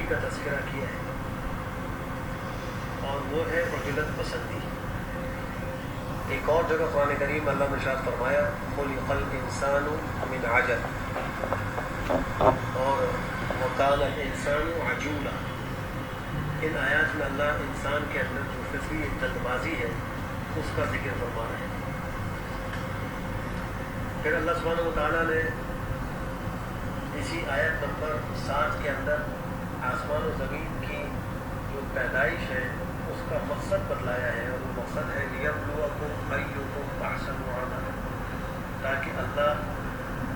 خوبی کا تذکرہ کیا ہے، اور وہ ہے عجلت پسندی۔ ایک اور جگہ قرآن کریم اللہ نے ارشاد فرمایا خلق الانسان من عجل، اور وقال الانسان عجولا۔ ان آیات میں اللہ انسان کے اندر جو فطری جلد بازی ہے اس کا ذکر فرما رہے ہیں۔ پھر اللہ سبحانہ وتعالیٰ نے اسی آیت نمبر 7 کے اندر آسمان و زمین کی جو پیدائش ہے اس کا مقصد بتلایا ہے، اور وہ مقصد ہے لِيَبْلُوَكُمْ أَيُّكُمْ أَحْسَنُ عَمَلًا، تاکہ اللہ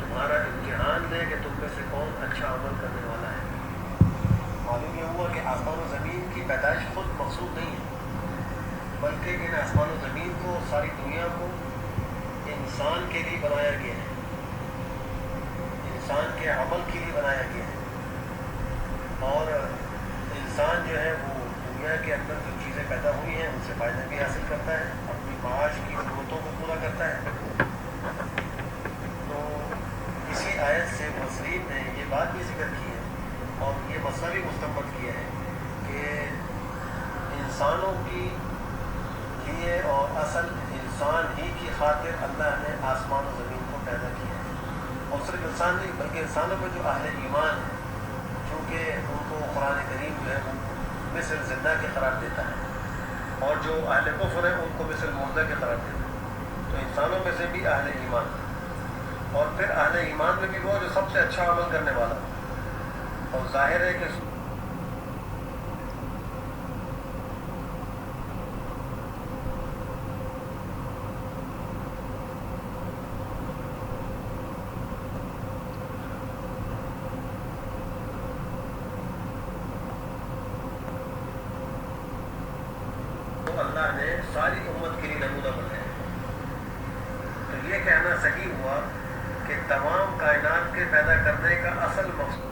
تمہارا امتحان لے کہ تم میں سے کون اچھا عمل کرنے والا ہے۔ معلوم یہ ہوا کہ آسمان و زمین کی پیدائش خود مقصود نہیں ہے، بلکہ ان آسمان و زمین کو، ساری دنیا کو انسان کے لیے بنایا گیا ہے، انسان کے عمل کے لیے بنایا گیا ہے۔ اور انسان جو ہے وہ دنیا کے اندر جو چیزیں پیدا ہوئی ہیں ان سے فائدہ بھی حاصل کرتا ہے، اپنی معاش کی ضرورتوں کو پورا کرتا ہے۔ تو اسی آیت سے مفسرین نے یہ بات بھی ذکر کی ہے اور یہ مسئلہ بھی مستنبط کیا ہے کہ انسانوں کی لیے اور اصل انسان ہی کی خاطر اللہ نے آسمان و زمین کو پیدا کیا ہے، اور صرف انسان نہیں بلکہ انسانوں میں جو اہل ایمان ہے، چونکہ ان کو قرآن کریم جو ہے وہ مثل زندہ کے قرار دیتا ہے، اور جو اہل کفر ہے ان کو مثل مردہ کے قرار دیتا ہے۔ تو انسانوں میں سے بھی اہل ایمان، اور پھر اہل ایمان میں بھی وہ جو سب سے اچھا عمل کرنے والا، اور ظاہر ہے کہ اللہ نے ساری امت کے لیے نمونہ بنایا ہے۔ تو یہ کہنا صحیح ہوا کہ تمام کائنات کے پیدا کرنے کا اصل مقصود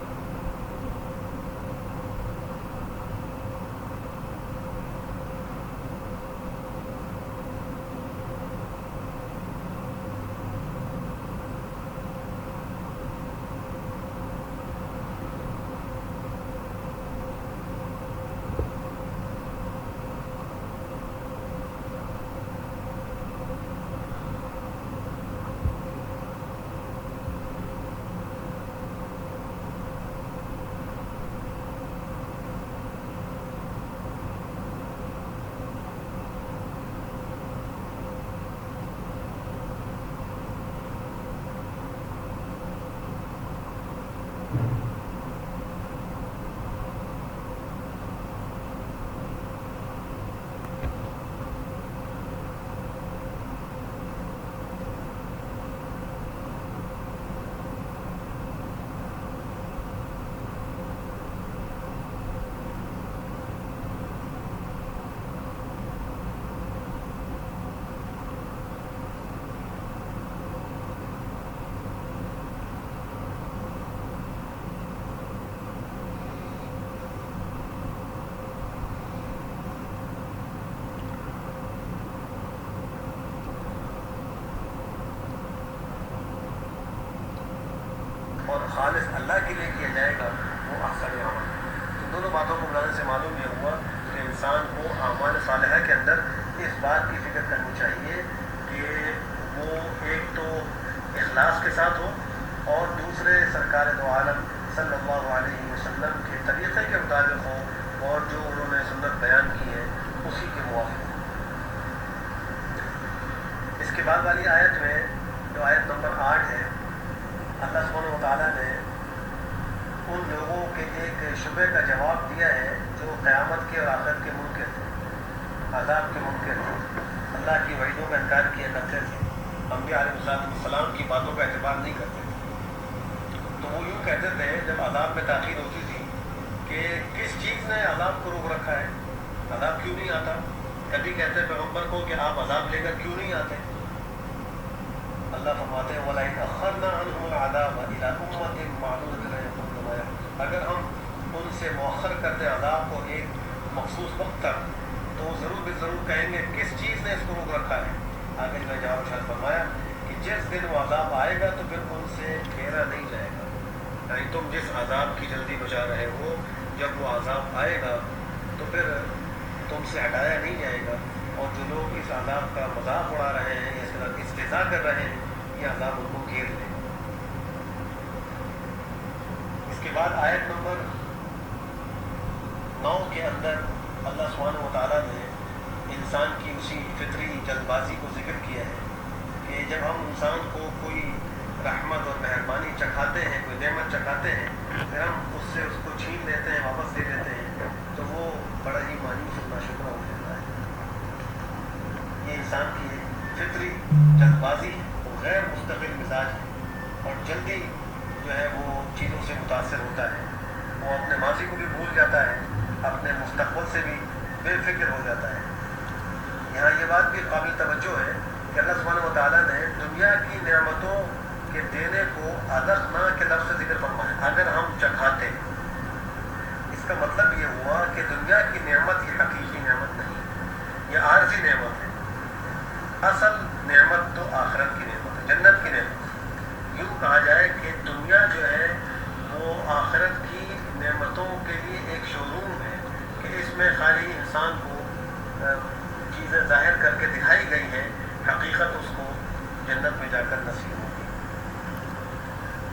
اور خالص اللہ کے لیے کیا جائے گا وہ احسن عمل۔ ان دونوں باتوں کو ملانے سے معلوم یہ ہوا کہ انسان کو اعمال صالحہ کے اندر اس بات کی فکر کرنی چاہیے کہ وہ ایک تو اخلاص کے ساتھ ہو، اور دوسرے سرکار دو عالم صلی اللہ علیہ وسلم کے طریقے کے مطابق ہو، اور جو انہوں نے سنت بیان کی ہے اسی کے موافق ہو۔ اس کے بعد والی آیت میں جو آیت نمبر 8 ہے، اللہ سبحانہ وتعالیٰ نے ان لوگوں کے ایک شبہ کا جواب دیا ہے جو قیامت کے اور آخرت کے منکر تھے، عذاب کے منکر تھے، اللہ کی وعیدوں کا انکار کیا کرتے تھے، انبیاء علیہ السلام کی باتوں کا اعتبار نہیں کرتے تھے۔ تو وہ یوں کہتے تھے جب عذاب میں تاخیر ہوتی تھی کہ کس چیز نے عذاب کو روک رکھا ہے، عذاب کیوں نہیں آتا؟ کبھی کہتے پیغمبر کو کہ آپ عذاب لے کر کیوں نہیں آتے؟ اللہ فرماتے ہیں وَلَئِنْ أَخَّرْنَا عَنْهُمُ الْعَذَابَ إِلَىٰ أُمَّةٍ مَّعْدُودَةٍ لَّيَقُولُنَّ مَا يَحْتَاجُ۔ اگر ہم ان سے مؤخر کرتے عذاب کو ایک مخصوص وقت تک، تو وہ ضرور بے ضرور کہیں گے کس چیز نے اس کو روک رکھا ہے۔ آگے جو جواب ارشاد فرمایا کہ جس دن وہ عذاب آئے گا تو پھر ان سے پھیرا نہیں جائے گا، یعنی تم جس عذاب کی جلدی بچا رہے ہو جب وہ عذاب آئے گا تو پھر تم سے ہٹایا نہیں جائے گا، اور جو لوگ اس عذاب کا مذاق اڑا رہے ہیں یا اس طرح استہزاء کر رہے ہیں، یہ عذاب ان کو گھیر لے۔ اس کے بعد آیت نمبر 9 کے اندر اللہ سبحانہ و تعالیٰ نے انسان کی اسی فطری جلد بازی کو ذکر کیا ہے کہ جب ہم انسان کو کوئی رحمت اور مہربانی چکھاتے ہیں، کوئی نعمت چکھاتے ہیں، پھر ہم اس سے اس کو چھین لیتے ہیں، واپس دے دیتے ہیں، تو وہ بڑا ہی مایوس اور ناشکرا ہو جاتا ہے۔ یہ انسان کی فطری جلد بازی ہے، وہ غیر مستقل مزاج ہے، اور جلدی جو ہے وہ چیزوں سے متاثر ہوتا ہے، وہ اپنے ماضی کو بھی بھول جاتا ہے، اپنے مستقبل سے بھی بے فکر ہو جاتا ہے۔ یہاں یہ بات بھی قابل توجہ ہے کہ اللہ سبحانہ و تعالیٰ نے دنیا کی نعمتوں کے دینے کو ادخنا کے لفظ سے ذکر فرمایا، اگر ہم چکھاتے۔ اس کا مطلب یہ ہوا کہ دنیا کی نعمت یہ حقیقی نعمت نہیں، یہ عارضی نعمت ہے۔ اصل نعمت تو آخرت کی نعمت ہے، جنت کی نعمت ہے۔ یوں کہا جائے کہ دنیا جو ہے وہ آخرت کی نعمتوں کے لیے ایک شو روم ہے کہ اس میں خالی انسان کو چیزیں ظاہر کر کے دکھائی گئی ہیں، حقیقت اس کو جنت میں جا کر نصیب ہوگی۔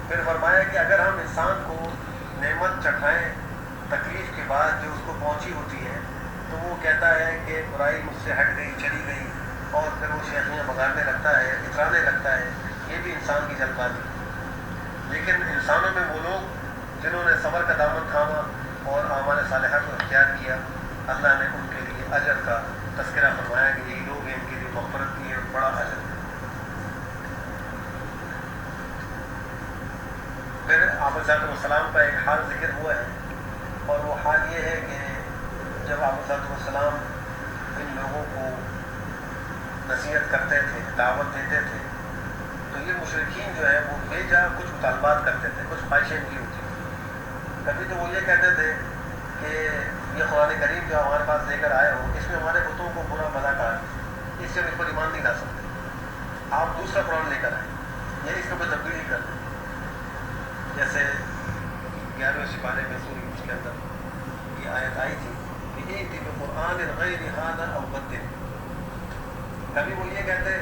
پھر فرمایا کہ اگر ہم انسان کو نعمت چکھائیں تکلیف کے بعد جو اس کو پہنچی ہوتی ہے، تو وہ کہتا ہے کہ برائی مجھ سے ہٹ گئی، چلی گئی، اور پھر وہ شیخیاں بگاڑنے لگتا ہے، اترانے لگتا ہے۔ یہ بھی انسان کی جلد بازی ہے۔ لیکن انسانوں میں وہ لوگ جنہوں نے صبر کا دامن تھاما اور اعمال صالحہ کو اختیار کیا، اللہ نے ان کے لیے اجر کا تذکرہ فرمایا کہ یہی لوگ ہیں، ان کے لیے مغفرت کی ہے، بڑا اجر ہے۔ پھر آپ علیہ السلام کا ایک حال ذکر ہوا ہے، اور وہ حال یہ ہے کہ جب آپ علیہ السلام ان لوگوں کو نصیحت کرتے تھے، دعوت دیتے تھے، تو یہ مشرکین جو ہے وہ بے جا کچھ مطالبات کرتے تھے، کچھ خواہشیں کی ہوتی تھیں۔ کبھی تو وہ یہ کہتے تھے کہ یہ قرآن کریم جو ہمارے پاس لے کر آئے ہو، اس میں ہمارے بتوں کو برا بھلا کہا ہے، اس سے ہم اس پر ایمان نہیں لا سکتے، آپ دوسرا قرآن لے کر آئیں یا اس کو کوئی تبدیلی کر دیں۔ جیسے 11ویں سپارے میں سورہ یونس کے اندر یہ آیت آئی تھی کہ ائت بقرآن غیر ھذا او بدل۔ کبھی وہ یہ کہتے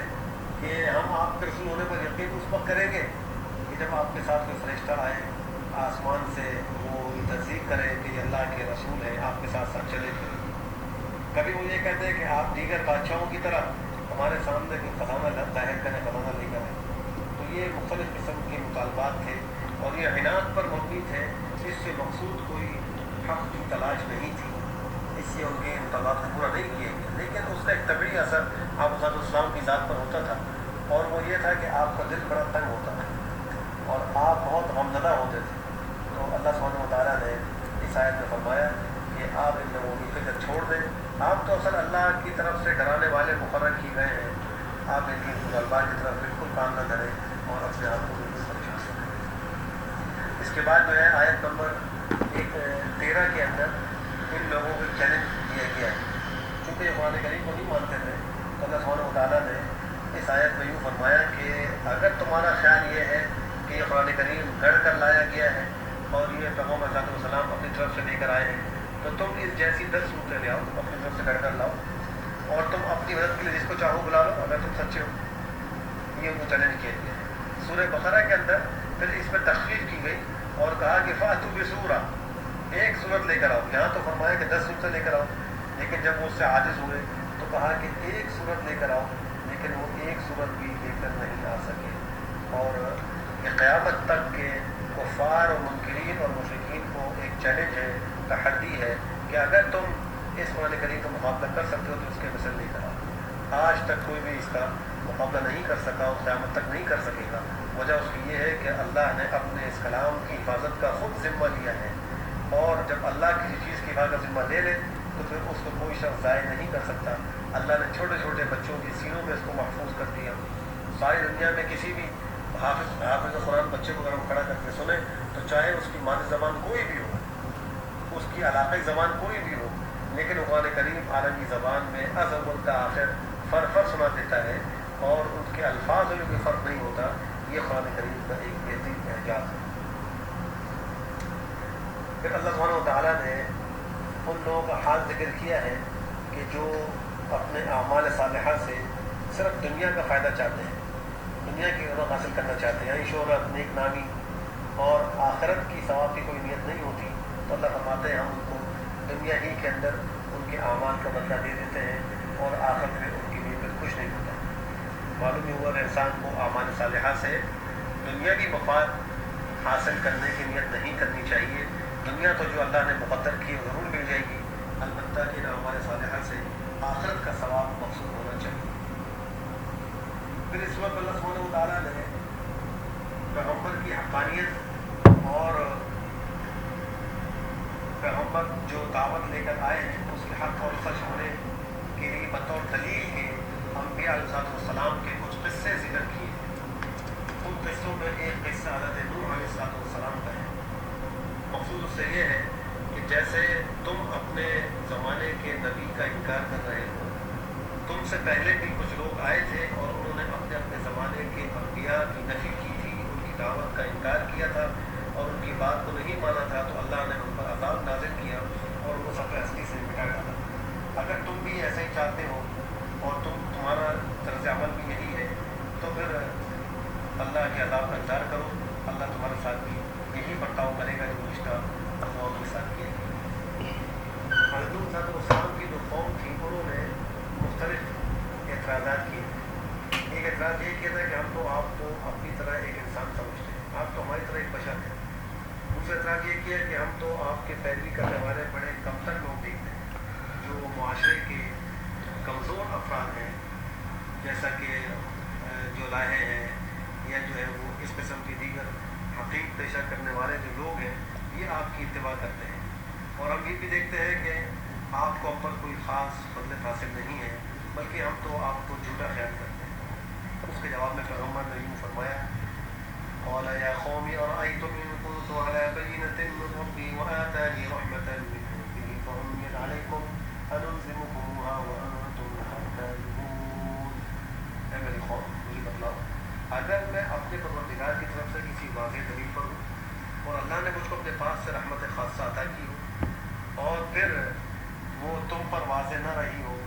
کہ ہم آپ کے رسول ہونے پر یقین اس وقت کریں گے کہ جب آپ کے ساتھ کوئی فرشتہ آئے آسمان سے، وہ تصدیق کرے کہ یہ اللہ کے رسول ہیں، آپ کے ساتھ ساتھ چلے پھرے۔ کبھی وہ یہ کہتے ہیں کہ آپ دیگر بادشاہوں کی طرح ہمارے سامنے کوئی خزانہ ظاہر کریں، خزانہ لے کر آئیں۔ تو یہ مختلف قسم کے مطالبات تھے، اور یہ عناد پر مبنی تھے، اس سے مقصود کوئی حق کی تلاش نہیں تھی، اس سے ان کے مطالبات کو پورا نہیں کیے گئے۔ لیکن اس کا ایک طبعی اثر آپ علیہ السلام کی ذات پر ہوتا تھا، اور وہ یہ تھا کہ آپ کا دل بڑا تنگ ہوتا تھا اور آپ بہت غمزدہ ہوتے تھے۔ تو اللہ سبحانہ و تعالیٰ نے اس آیت میں فرمایا کہ آپ ان لوگوں کی فکر چھوڑ دیں، آپ تو اصل اللہ کی طرف سے ڈرانے والے مقرر کیے گئے ہیں، آپ ان کی مطالبات کی طرف بالکل کام نہ کریں اور اپنے آپ کو بالکل سمجھا سکیں۔ اس کے بعد جو ہے آیت نمبر 13 کے اندر ان لوگوں کو چیلنج دیا گیا ہے، چونکہ یہ قرآن کریم کو نہیں مانتے تھے، تو اللہ سبحانہ و تعالیٰ نے اس آیت میں یوں فرمایا کہ اگر تمہارا خیال یہ ہے کہ یہ قرآن کریم گڑھ کر لایا گیا ہے اور یہ پیغمبر علیہ السلام اپنی طرف سے لے کر آئے ہیں، تو تم اس جیسی 10 صورتیں لے آؤ، اپنی طرف سے گڑھ کر لاؤ، اور تم اپنی مدد کے لیے جس کو چاہو بلا لو اگر تم سچے ہو۔ یہ ان کو چیلنج کیا گیا ہے۔ سورہ بقرہ کے اندر پھر اس پر تخفیف کی گئی اور کہا کہ فاتوا بسورہ، ایک صورت لے کر آؤ۔ یہاں تو فرمایا کہ 10 صورتیں لے کر آؤ، لیکن جب وہ اس سے عاجز ہوئے تو کہا کہ ایک صورت لے کر آؤ، لیکن وہ ایک صورت بھی لے کر نہیں آ سکے۔ اور یہ قیامت تک کے کفار اور منکرین اور مشرکین کو ایک چیلنج ہے، تحدی ہے کہ اگر تم اس قرآن کریم کا مقابلہ کر سکتے ہو تو اس کے مثل لے کر آؤ۔ آج تک کوئی بھی اس کا مقابلہ نہیں کر سکا اور قیامت تک نہیں کر سکے گا۔ وجہ اس کی یہ ہے کہ اللہ نے اپنے اس کلام کی حفاظت کا خود ذمہ لیا ہے، اور جب اللہ کسی چیز کی حفاظت کا ذمہ لے لے تو پھر اس کو کوئی شخص ضائع نہیں کر سکتا۔ اللہ نے چھوٹے چھوٹے بچوں کی سینوں میں اس کو محفوظ کر دیا۔ ساری دنیا میں کسی بھی حافظ قرآن بچے کو اگر ہم کھڑا کر کے سنیں تو چاہے اس کی مادری زبان کوئی بھی ہو، اس کی علاقائی زبان کوئی بھی ہو، لیکن قرآن کریم عالمی زبان میں از اول تا آخر فرق سنا دیتا ہے، اور ان کے الفاظ میں کوئی فرق نہیں ہوتا۔ یہ قرآن کریم کا ایک بہترین اعجاز ہے۔ پھر اللہ سبحانہ و تعالیٰ نے ان لوگوں کا حال ذکر کیا ہے کہ جو اپنے اعمال صالحہ سے صرف دنیا کا فائدہ چاہتے ہیں، دنیا کی رونق حاصل کرنا چاہتے ہیں، یعنی شہرت، نیک نامی اور آخرت کی ثواب کی کوئی نیت نہیں ہوتی، تو اللہ فرماتے ہیں ہم ان کو دنیا ہی کے اندر ان کے اعمال کا بدلہ دے دیتے ہیں اور آخرت میں ان کی نیت کچھ نہیں ہوتا۔ معلوم ہی ہوا کہ انسان کو اعمال صالحہ سے دنیاوی مفاد حاصل کرنے کی نیت نہیں کرنی چاہیے۔ دنیا تو جو اللہ نے مقدر کی وہ ضرور مل جائے گی، البتہ کہ اعمال صالحہ سے آخرت کا ثواب مقصود ہونا چاہیے۔ پھر اس وقت اللہ سبحانہ و تعالیٰ نے پیغمبر کی حقانیت اور پیغمبر جو دعوت لے کر آئے ہیں اس کے حق اور سچ ہونے کے لیے بطور دلیل کے انبیاء علیہ السلام کے کچھ قصے ذکر کیے ہیں۔ ان قصوں میں ایک قصہ حضرت نوح علیہ السلام کا ہے۔ مقصود اس سے یہ ہے کہ جیسے تم اپنے زمانے کے نبی کا انکار کر رہے ہو، تم سے پہلے بھی کچھ لوگ آئے تھے اور انہوں نے اپنے اپنے زمانے کے انبیاء کی نفی کی تھی، ان کی دعوت کا انکار کیا تھا اور ان کی بات کو نہیں مانا تھا، تو اللہ نے ان پر عذاب نازل کیا اور ان کو سطح ہستی سے مٹا ڈالا۔ اگر تم بھی ایسے ہی چاہتے ہو اور تمہارا طرز عمل بھی یہی ہے تو پھر اللہ کے عذاب کا انتظار کرو، اللہ تمہارے ساتھ بھی یہی برتاؤ کرے گا جو گزشتہ قوم کے ساتھ کیا۔ حضرت نوح علیہ السلام کی جو قوم تھی انہوں نے مختلف اعتراضات کیے۔ ایک اعتراض یہ کیا تھا کہ ہم تو آپ کو اپنی طرح ایک انسان سمجھتے ہیں، آپ تو ہماری طرح ایک بشر ہیں۔ دوسرا اعتراض یہ کیا کہ ہم تو آپ کے پیروی کرنے والے بڑے کمتر لوگ دیکھتے ہیں، جو معاشرے کے کمزور افراد ہیں، جیسا کہ جو لاہے ہیں یا جو ہے وہ اس قسم کی دیگر حقیق پیشہ کرنے والے جو لوگ ہیں یہ آپ کی اتباع کرتے ہیں، اور ہم یہ بھی دیکھتے ہیں کہ آپ کو ہم پر کوئی خاص فضیلت حاصل نہیں ہے، بلکہ ہم تو آپ کو جھوٹا خیال کرتے ہیں۔ اس کے جواب میں پیغمبر نے یوں فرمایا، قال یا قوم ارأيتم ان كنت على بينة من ربي وآتاني رحمة من عنده فعميت عليكم أنلزمكموها وأنتم لها كارهون۔ اے میری قوم مجھے بتلاؤ، اگر میں اپنے پروردگار کی طرف سے کسی واضح دلیل پر ہوں اور اللہ نے مجھ کو اپنے پاس سے رحمت خاصہ عطا کی ہو اور پھر وہ تم پر واضح نہ رہی ہو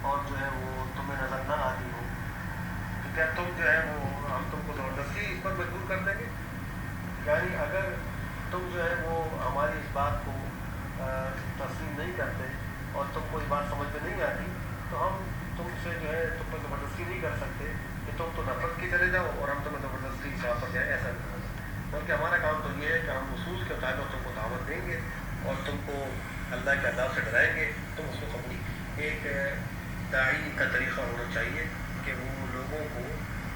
اور جو ہے وہ تمہیں نظر نہ آتی ہو، تو کیا تم جو ہے وہ ہم تم کو زبردستی اس پر مجبور کر دیں گے؟ یعنی اگر تم جو ہے وہ ہماری اس بات کو تسلیم نہیں کرتے اور تم کو یہ بات سمجھ میں نہیں آتی تو ہم تم سے جو ہے تم پر زبردستی نہیں کر سکتے کہ تم تو نفرت کی چلے جاؤ اور ہم تمہیں زبردستی شاہ پر جائے، ایسا نہیں ہوگا۔ بلکہ ہمارا کام تو یہ ہے کہ ہم اصول کے مطابق تم کو دعوت دیں گے اور تم کو اللہ کے عذاب سے ڈرائیں گے، تم اس کو قبول۔ ایک داعی کا طریقہ ہونا چاہیے کہ وہ لوگوں کو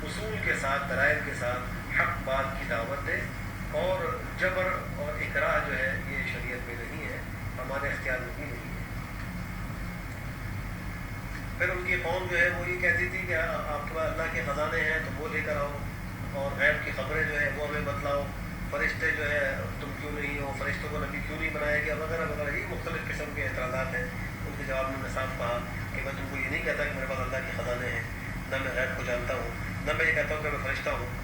اصول کے ساتھ، دلائل کے ساتھ حق بات کی دعوت دے، اور جبر اور اکراہ جو ہے یہ شریعت میں نہیں ہے، ہمارے اختیار میں بھی نہیں ہے۔ پھر ان کی قوم جو ہے وہ یہ کہتی تھی کہ آپ کے پاس اللہ کے خزانے ہیں تو وہ لے کر آؤ، اور غیب کی خبریں جو ہے وہ ہمیں بتلاؤ، فرشتے جو ہے تم کیوں نہیں ہو، فرشتوں کو نبی کیوں نہیں بنایا گیا، وغیرہ وغیرہ، یہ مختلف قسم کے اعتراضات ہیں۔ ان کے جواب میں صاف کہا کہ میں تم کو یہ نہیں کہتا کہ میرے پاس اللہ کے خزانے ہیں، نہ میں غیب کو جانتا ہوں، نہ میں یہ کہتا ہوں کہ میں فرشتہ ہوں،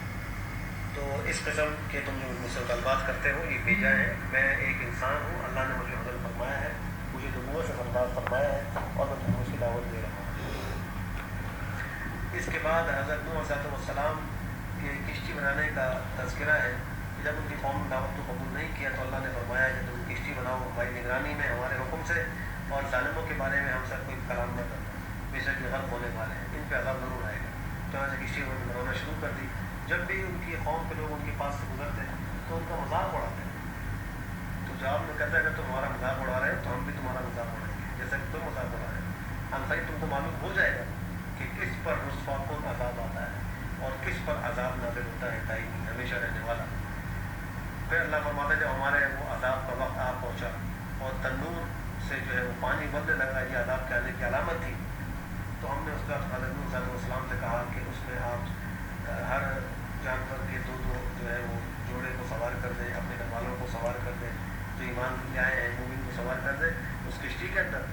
تو اس قسم کے تم جو مجھ سے مطالبات کرتے ہو یہ بھیجا ہے، میں ایک انسان ہوں، اللہ نے مجھے حضر فرمایا ہے، مجھے نبوت سے سرفراز فرمایا ہے اور میں تمہیں اس کی دعوت دے رہا ہوں۔ اس کے بعد حضرت نوح علیہ السلام کے کشتی بنانے کا تذکرہ ہے۔ جب ان کی قوم نے دعوت کو قبول نہیں کیا تو اللہ نے فرمایا کہ تم کشتی بناؤ ہماری نگرانی میں، ہمارے حکم سے، اور ظالموں کے بارے میں ہم سب کوئی کلام نہ کرنا، بے شک یہ غرق ہونے والے ہیں، ان پہ عذاب ضرور آئے گا۔ تو ایسے کشتی بنانا شروع کر دی۔ جب بھی ان کی قوم کے لوگ ان کے پاس سے گزرتے تو ان کا مذاق اڑاتے ہیں، تو جواب میں کہتا ہے اگر تم ہمارا مذاق اڑا رہے ہو تو ہم بھی تمہارا مذاق اڑائیں گے، جیسا کہ تم مذاق اڑا رہے ہو۔ انقریب تم کو معلوم ہو جائے گا کہ کس پر رسوا کن عذاب آتا ہے اور کس پر عذاب نازل ہوتا ہے دائمی، ہمیشہ رہنے والا۔ پھر اللہ فرماتا ہے جب ہمارے وہ عذاب کا وقت آ پہنچا اور تندور سے جو ہے وہ پانی بننے لگا، یہ عذاب کے آنے کی علامت تھی، تو ہم نے اس کا حضرت نوح علیہ السلام سے کہا کہ اس میں آپ ہر جانور کے دو جو ہے وہ جوڑے کو سوار کر دیں، اپنے گھر والوں کو سوار کر دیں، جو ایمان لے آئے ہیں مومن کو سوار کر دیں اس کشتی کے اندر،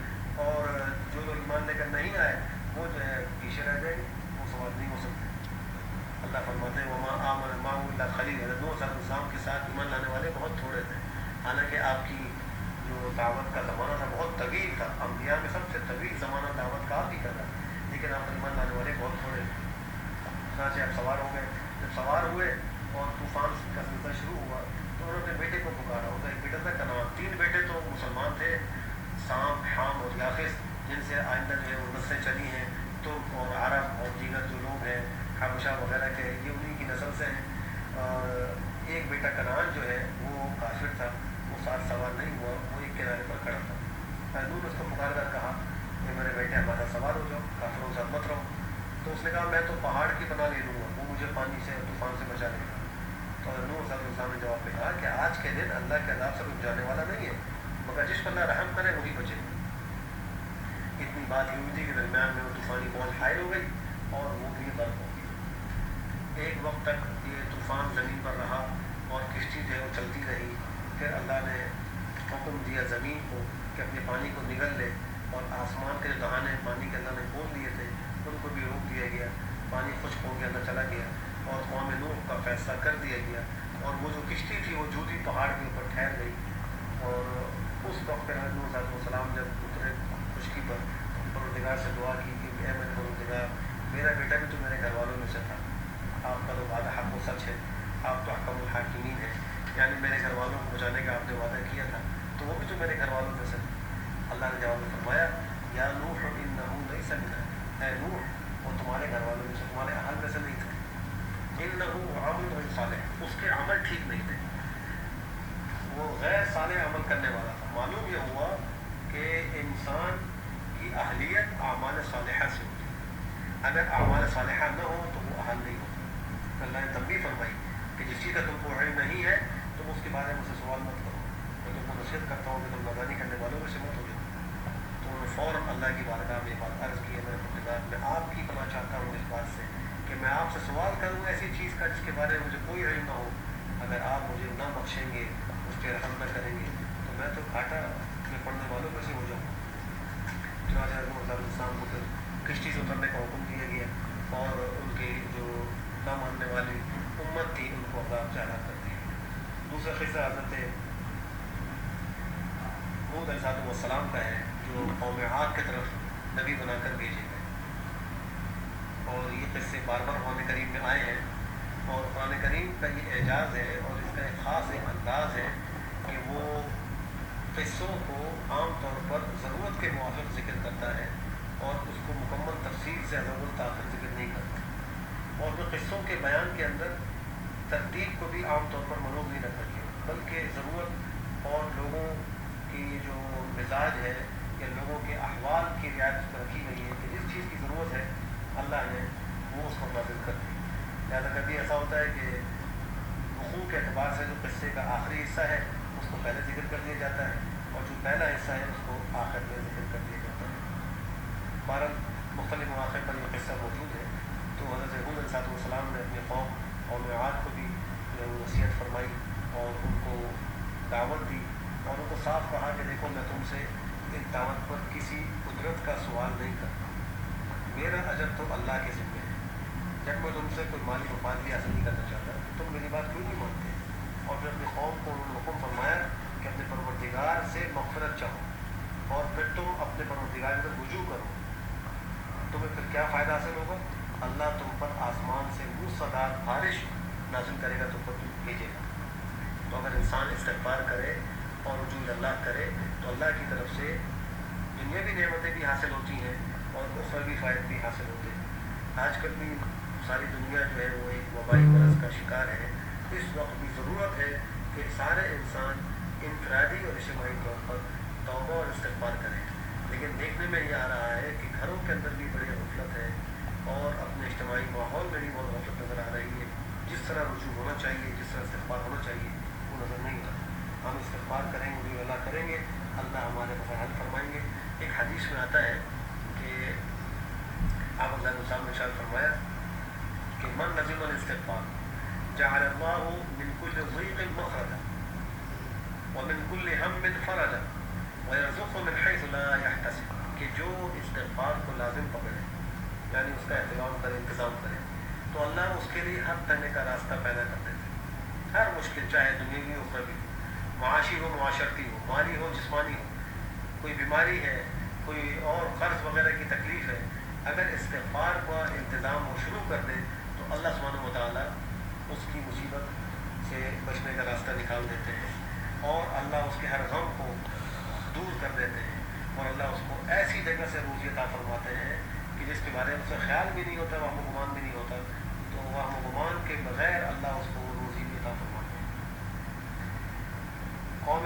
اور جو لوگ ایمان لے کر نہیں آئے وہ جو ہے پیچھے رہ جائیں گے، وہ سوار نہیں ہو سکتے۔ اللہ فرماتے ہیں وما آمن معه الا قلیل، حضرت نوح علیہ السلام کے ساتھ ایمان لانے والے بہت تھوڑے تھے، حالانکہ آپ کی جو دعوت کا زمانہ تھا بہت طویل تھا، انبیاء میں سب سے طویل زمانہ دعوت کا آپ ہی کا تھا، لیکن آپ ایمان لانے والے بہت تھوڑے تھے۔ چنانچہ آپ سوار ہو گئے، جب سوار ہوئے اور طوفان کا سلسلہ شروع ہوا تو انہوں نے اپنے بیٹے کو پکارا، ان کا ایک بیٹا تھا کنعان، 3 بیٹے تو مسلمان تھے، سام، حام اور یافس، جن سے آئندہ جو ہے وہ نسلیں چلی ہیں، ترک اور عرب اور دیگر جو لوگ ہیں حبشہ وغیرہ کے، یہ انہیں کی نسل سے ہیں۔ اور ایک بیٹا کنعان جو ہے وہ کافر تھا، وہ ساتھ سوار نہیں ہوا، وہ ایک کنارے پر کھڑا تھا۔ حضور نے اس کو پکار کر کہا کہ میرے بیٹے ہمارا سوار ہو جاؤ، کافروں سے مت رہو۔ تو اس نے کہا میں تو پہاڑ کی پناہ لے لوں گا، وہ مجھے پانی سے اور طوفان سے بچا لے گا۔ تو حضرت نوح صلی اللہ علیہ وسلم نے جواب میں کہا کہ آج کے دن اللہ کے عذاب سے رک جانے والا نہیں ہے، مگر جس پر اللہ رحم کرے وہی بچے گا۔ اتنی بات یہ ہوئی تھی کہ درمیان میں وہ طوفانی موج حائل ہو گئی اور وہ بھی غرق ہو گئی۔ ایک وقت تک یہ طوفان زمین پر رہا اور کشتی جو ہے وہ چلتی رہی، پھر اللہ نے حکم دیا زمین کو کہ اپنے پانی کو نگل لے، اور آسمان کے جو دہانے پانی کے اللہ نے کھول دیے تھے ان کو بھی روک دیا گیا، پانی خشک ہو کے اندر چلا گیا اور قوم نوح کا فیصلہ کر دیا گیا، اور وہ جو کشتی تھی وہ جودی پہاڑ کے اوپر ٹھہر گئی۔ اور اس وقت پھر حضرت نوح علیہ السلام جب اترے خشکی پر، پروردگار سے دعا کی کہ اے میرے پروردگار، میرا بیٹا بھی تو میرے گھر والوں میں سے تھا، آپ کا تو وعدہ حق و سچ ہے، آپ تو احکم الحاکمین ہیں، یعنی میرے گھر والوں کو بچانے کا آپ نے وعدہ کیا تھا، تو وہ بھی تو میرے گھر والوں میں سے تھا۔ اللہ نے جواب میں فرمایا یا نوح انہ لیس من اہلک، اے نوح وہ تمہارے گھر والوں میں سے، تمہارے اہل میں سے نہیں تھے، انہ عمل غیر صالح، اس کے عمل ٹھیک نہیں تھے، وہ غیر صالح عمل کرنے والا تھا۔ معلوم یہ ہوا کہ انسان کی اہلیت اعمال صالحہ سے ہوتی ہے، اگر اعمال صالحہ نہ ہو تو وہ اہل نہیں ہوتا۔ اللہ نے تنبیہ فرمائی کہ جس چیز کا تم کو علم نہیں ہے تم اس کے بارے میں مجھ سے سوال مت کرو، میں تم کو نصیحت کرتا ہوں کہ تم نادانی کرنے والوں میں سے مت ہو جاؤ۔ تو انہوں نے فوراً اللہ کی بارگاہ میں یہ بات عرض کی ہے، میں پروردگار میں آپ کی پناہ چاہتا ہوں اس بات سے کہ میں آپ سے سوال کروں ایسی چیز کا جس کے بارے میں مجھے کوئی علم نہ ہو، اگر آپ مجھے نہ بخشیں گے، اس پہ رحم نہ کریں گے تو میں تو گھاٹا میں پڑنے والوں میں سے ہو جاؤں۔ چنانچہ حضرت علیہ السلام کو پھر کشتی سے اترنے کا حکم دیا گیا اور ان کی جو نہ ماننے والی امت تھی ان کو عذاب سے ہلاک کر دیا۔ دوسرا قصہ حضرت ہود علیہ السلام کا ہے، جو قوم عاد کی طرف نبی بنا کر بھیجے گئے، اور یہ قصے بار بار قرآن کریم میں آئے ہیں، اور قرآن کریم کا یہ اعجاز ہے اور اس کا ایک خاص ایک انداز ہے کہ وہ قصوں کو عام طور پر ضرورت کے موافق ذکر کرتا ہے اور اس کو مکمل تفصیل سے ضرورت تاخیر ذکر نہیں کرتا، اور وہ قصوں کے بیان کے اندر ترتیب کو بھی عام طور پر ملوث نہیں رکھ رکھی، بلکہ ضرورت اور لوگوں کی جو مزاج ہے یا لوگوں کے احوال کی رعایت پر رکھی گئی ہے کہ جس چیز کی ضرورت ہے اللہ نے وہ اس کو نازل کر دی۔ لہٰذا کبھی ایسا ہوتا ہے کہ وقوع کے اعتبار سے جو قصے کا آخری حصہ ہے اس کو پہلے ذکر کر دیا جاتا ہے، اور جو پہلا حصہ ہے اس کو آخر میں ذکر کر دیا جاتا ہے۔ بہرحال مختلف مواقع پر یہ قصہ موجود ہے۔ تو حضرت ہود علیہ السلام نے اپنے قوم عاد کو بھی نصیحت فرمائی اور ان کو دعوت دی، اور ان کو صاف کہا کہ دیکھو میں تم سے اس دعوت پر کسی قدرت کا سوال نہیں کرتا، میرا اجر تو اللہ کے ذمہ ہے، جب میں تم سے کوئی مالی مفاد بھی حاصل نہیں کرنا چاہتا تم میری بات کیوں نہیں مانتے؟ اور پھر اپنی قوم کو انہوں نے حکم فرمایا کہ اپنے پروردگار سے مغفرت چاہو اور پھر تم اپنے پروردگار پر رجوع کرو، تمہیں پھر کیا فائدہ حاصل ہوگا؟ اللہ تم پر آسمان سے موسلادھار بارش نازل کرے گا، تم پر بھیجے گا۔ تو اگر انسان استغفار کرے اور رجوع اللہ کرے تو اللہ کی طرف سے دنیاوی نعمتیں بھی حاصل ہوتی ہیں اور اخروی فائدے بھی حاصل ہوتے ہیں۔ آج کل بھی ساری دنیا جو ہے وہ ایک وبائی مرض کا شکار ہے، اس وقت بھی ضرورت ہے کہ سارے انسان انفرادی اور اجتماعی طور پر توبہ اور استغفار کریں، لیکن دیکھنے میں یہ آ رہا ہے کہ گھروں کے اندر بھی بڑی غفلت ہے اور اپنے اجتماعی ماحول میں بھی بہت غفلت نظر آ رہی ہے۔ جس طرح رجوع ہونا چاہیے، جس طرح استغفار ہونا چاہیے وہ نظر نہیں آ رہا۔ ہم استغفار کریں گے، رجوع اللہ کریں گے، اللہ ہمارے مسائل حل فرمائیں گے۔ ایک حدیث میں آتا ہے کہ آپ اللہ علیہ وسلم نے ارشاد فرمایا کہ من لزم الاستغفار جعل اللہ من كل ضيق مخرجا ومن كل هم فرجا ويرزقه من حيث لا يحتسب، کہ جو استغفار کو لازم پکڑے یعنی اس کا اہتمام کرے، انتظام کرے، تو اللہ اس کے لیے ہر طرح کا راستہ پیدا کر دیتے، ہر مشکل چاہے دنیاوی اخروی، معاشی ہو معاشرتی ہو، مالی ہو جسمانی ہو، کوئی بیماری ہے، کوئی اور قرض وغیرہ کی تکلیف ہے، اگر استغفار کا انتظام وہ شروع کر دے تو اللہ سبحانہ و تعالیٰ اس کی مصیبت سے بچنے کا راستہ نکال دیتے ہیں، اور اللہ اس کے ہر غم کو دور کر دیتے ہیں، اور اللہ اس کو ایسی جگہ سے روزی عطا فرماتے ہیں کہ جس کے بارے میں اسے خیال بھی نہیں ہوتا، وہم و گمان بھی نہیں ہوتا، تو وہم و گمان کے بغیر اللہ اس کو روزی بھی عطا فرماتے ہیں۔ قوم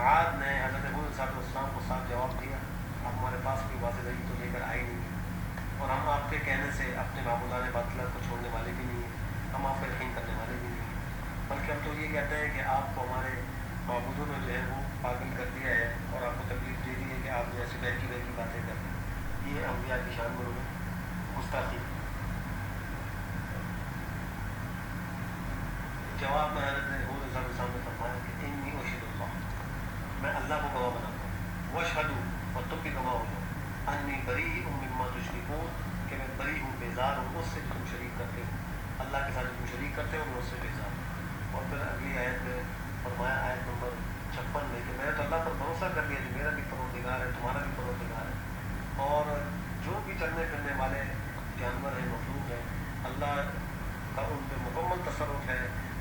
عاد نے حضرت حود صاحب السلام کو صاف جواب دیا، اب ہمارے پاس کوئی واضح دلیل تو لے کر آئی نہیں، اور ہم آپ کے کہنے سے اپنے معبودان باطلہ کو چھوڑنے والے بھی نہیں ہیں، ہم آپ کو یقین کرنے والے بھی نہیں ہیں، بلکہ ہم تو یہ کہتے ہیں کہ آپ کو ہمارے معبودوں نے جو ہے وہ پاگل کر دیا ہے، اور آپ کو تکلیف دے دی ہے کہ آپ جو ایسی بہکی بہکی باتیں کر رہے ہیں۔ یہ انبیاء کی شان میں انہوں نے گستاخی۔ جواب میں حضرت حود صاحب السلام نے فرمایا کہ انی اشہد اللہ، میں اللہ کو گواہ بناتا ہوں، واشہدوا، اور تم بھی گواہ ہو جاؤ، انی بریء مما تشرکون، کہ میں بری ہوں، بیزار ہوں اس سے جو تم شریک کرتے ہو، اللہ کے ساتھ جو تم شریک کرتے ہو میں اس سے بیزار ہوں۔ اور پھر اگلی آیت میں فرمایا، آیت نمبر 56 میں، کہ میں نے تو اللہ پر بھروسہ کر لیا جو میرا بھی پروردگار ہے، تمہارا بھی پروردگار ہے، اور جو بھی چلنے پھرنے والے جانور ہیں، مخلوق ہیں، اللہ کا ان پہ مکمل تصرف ہے،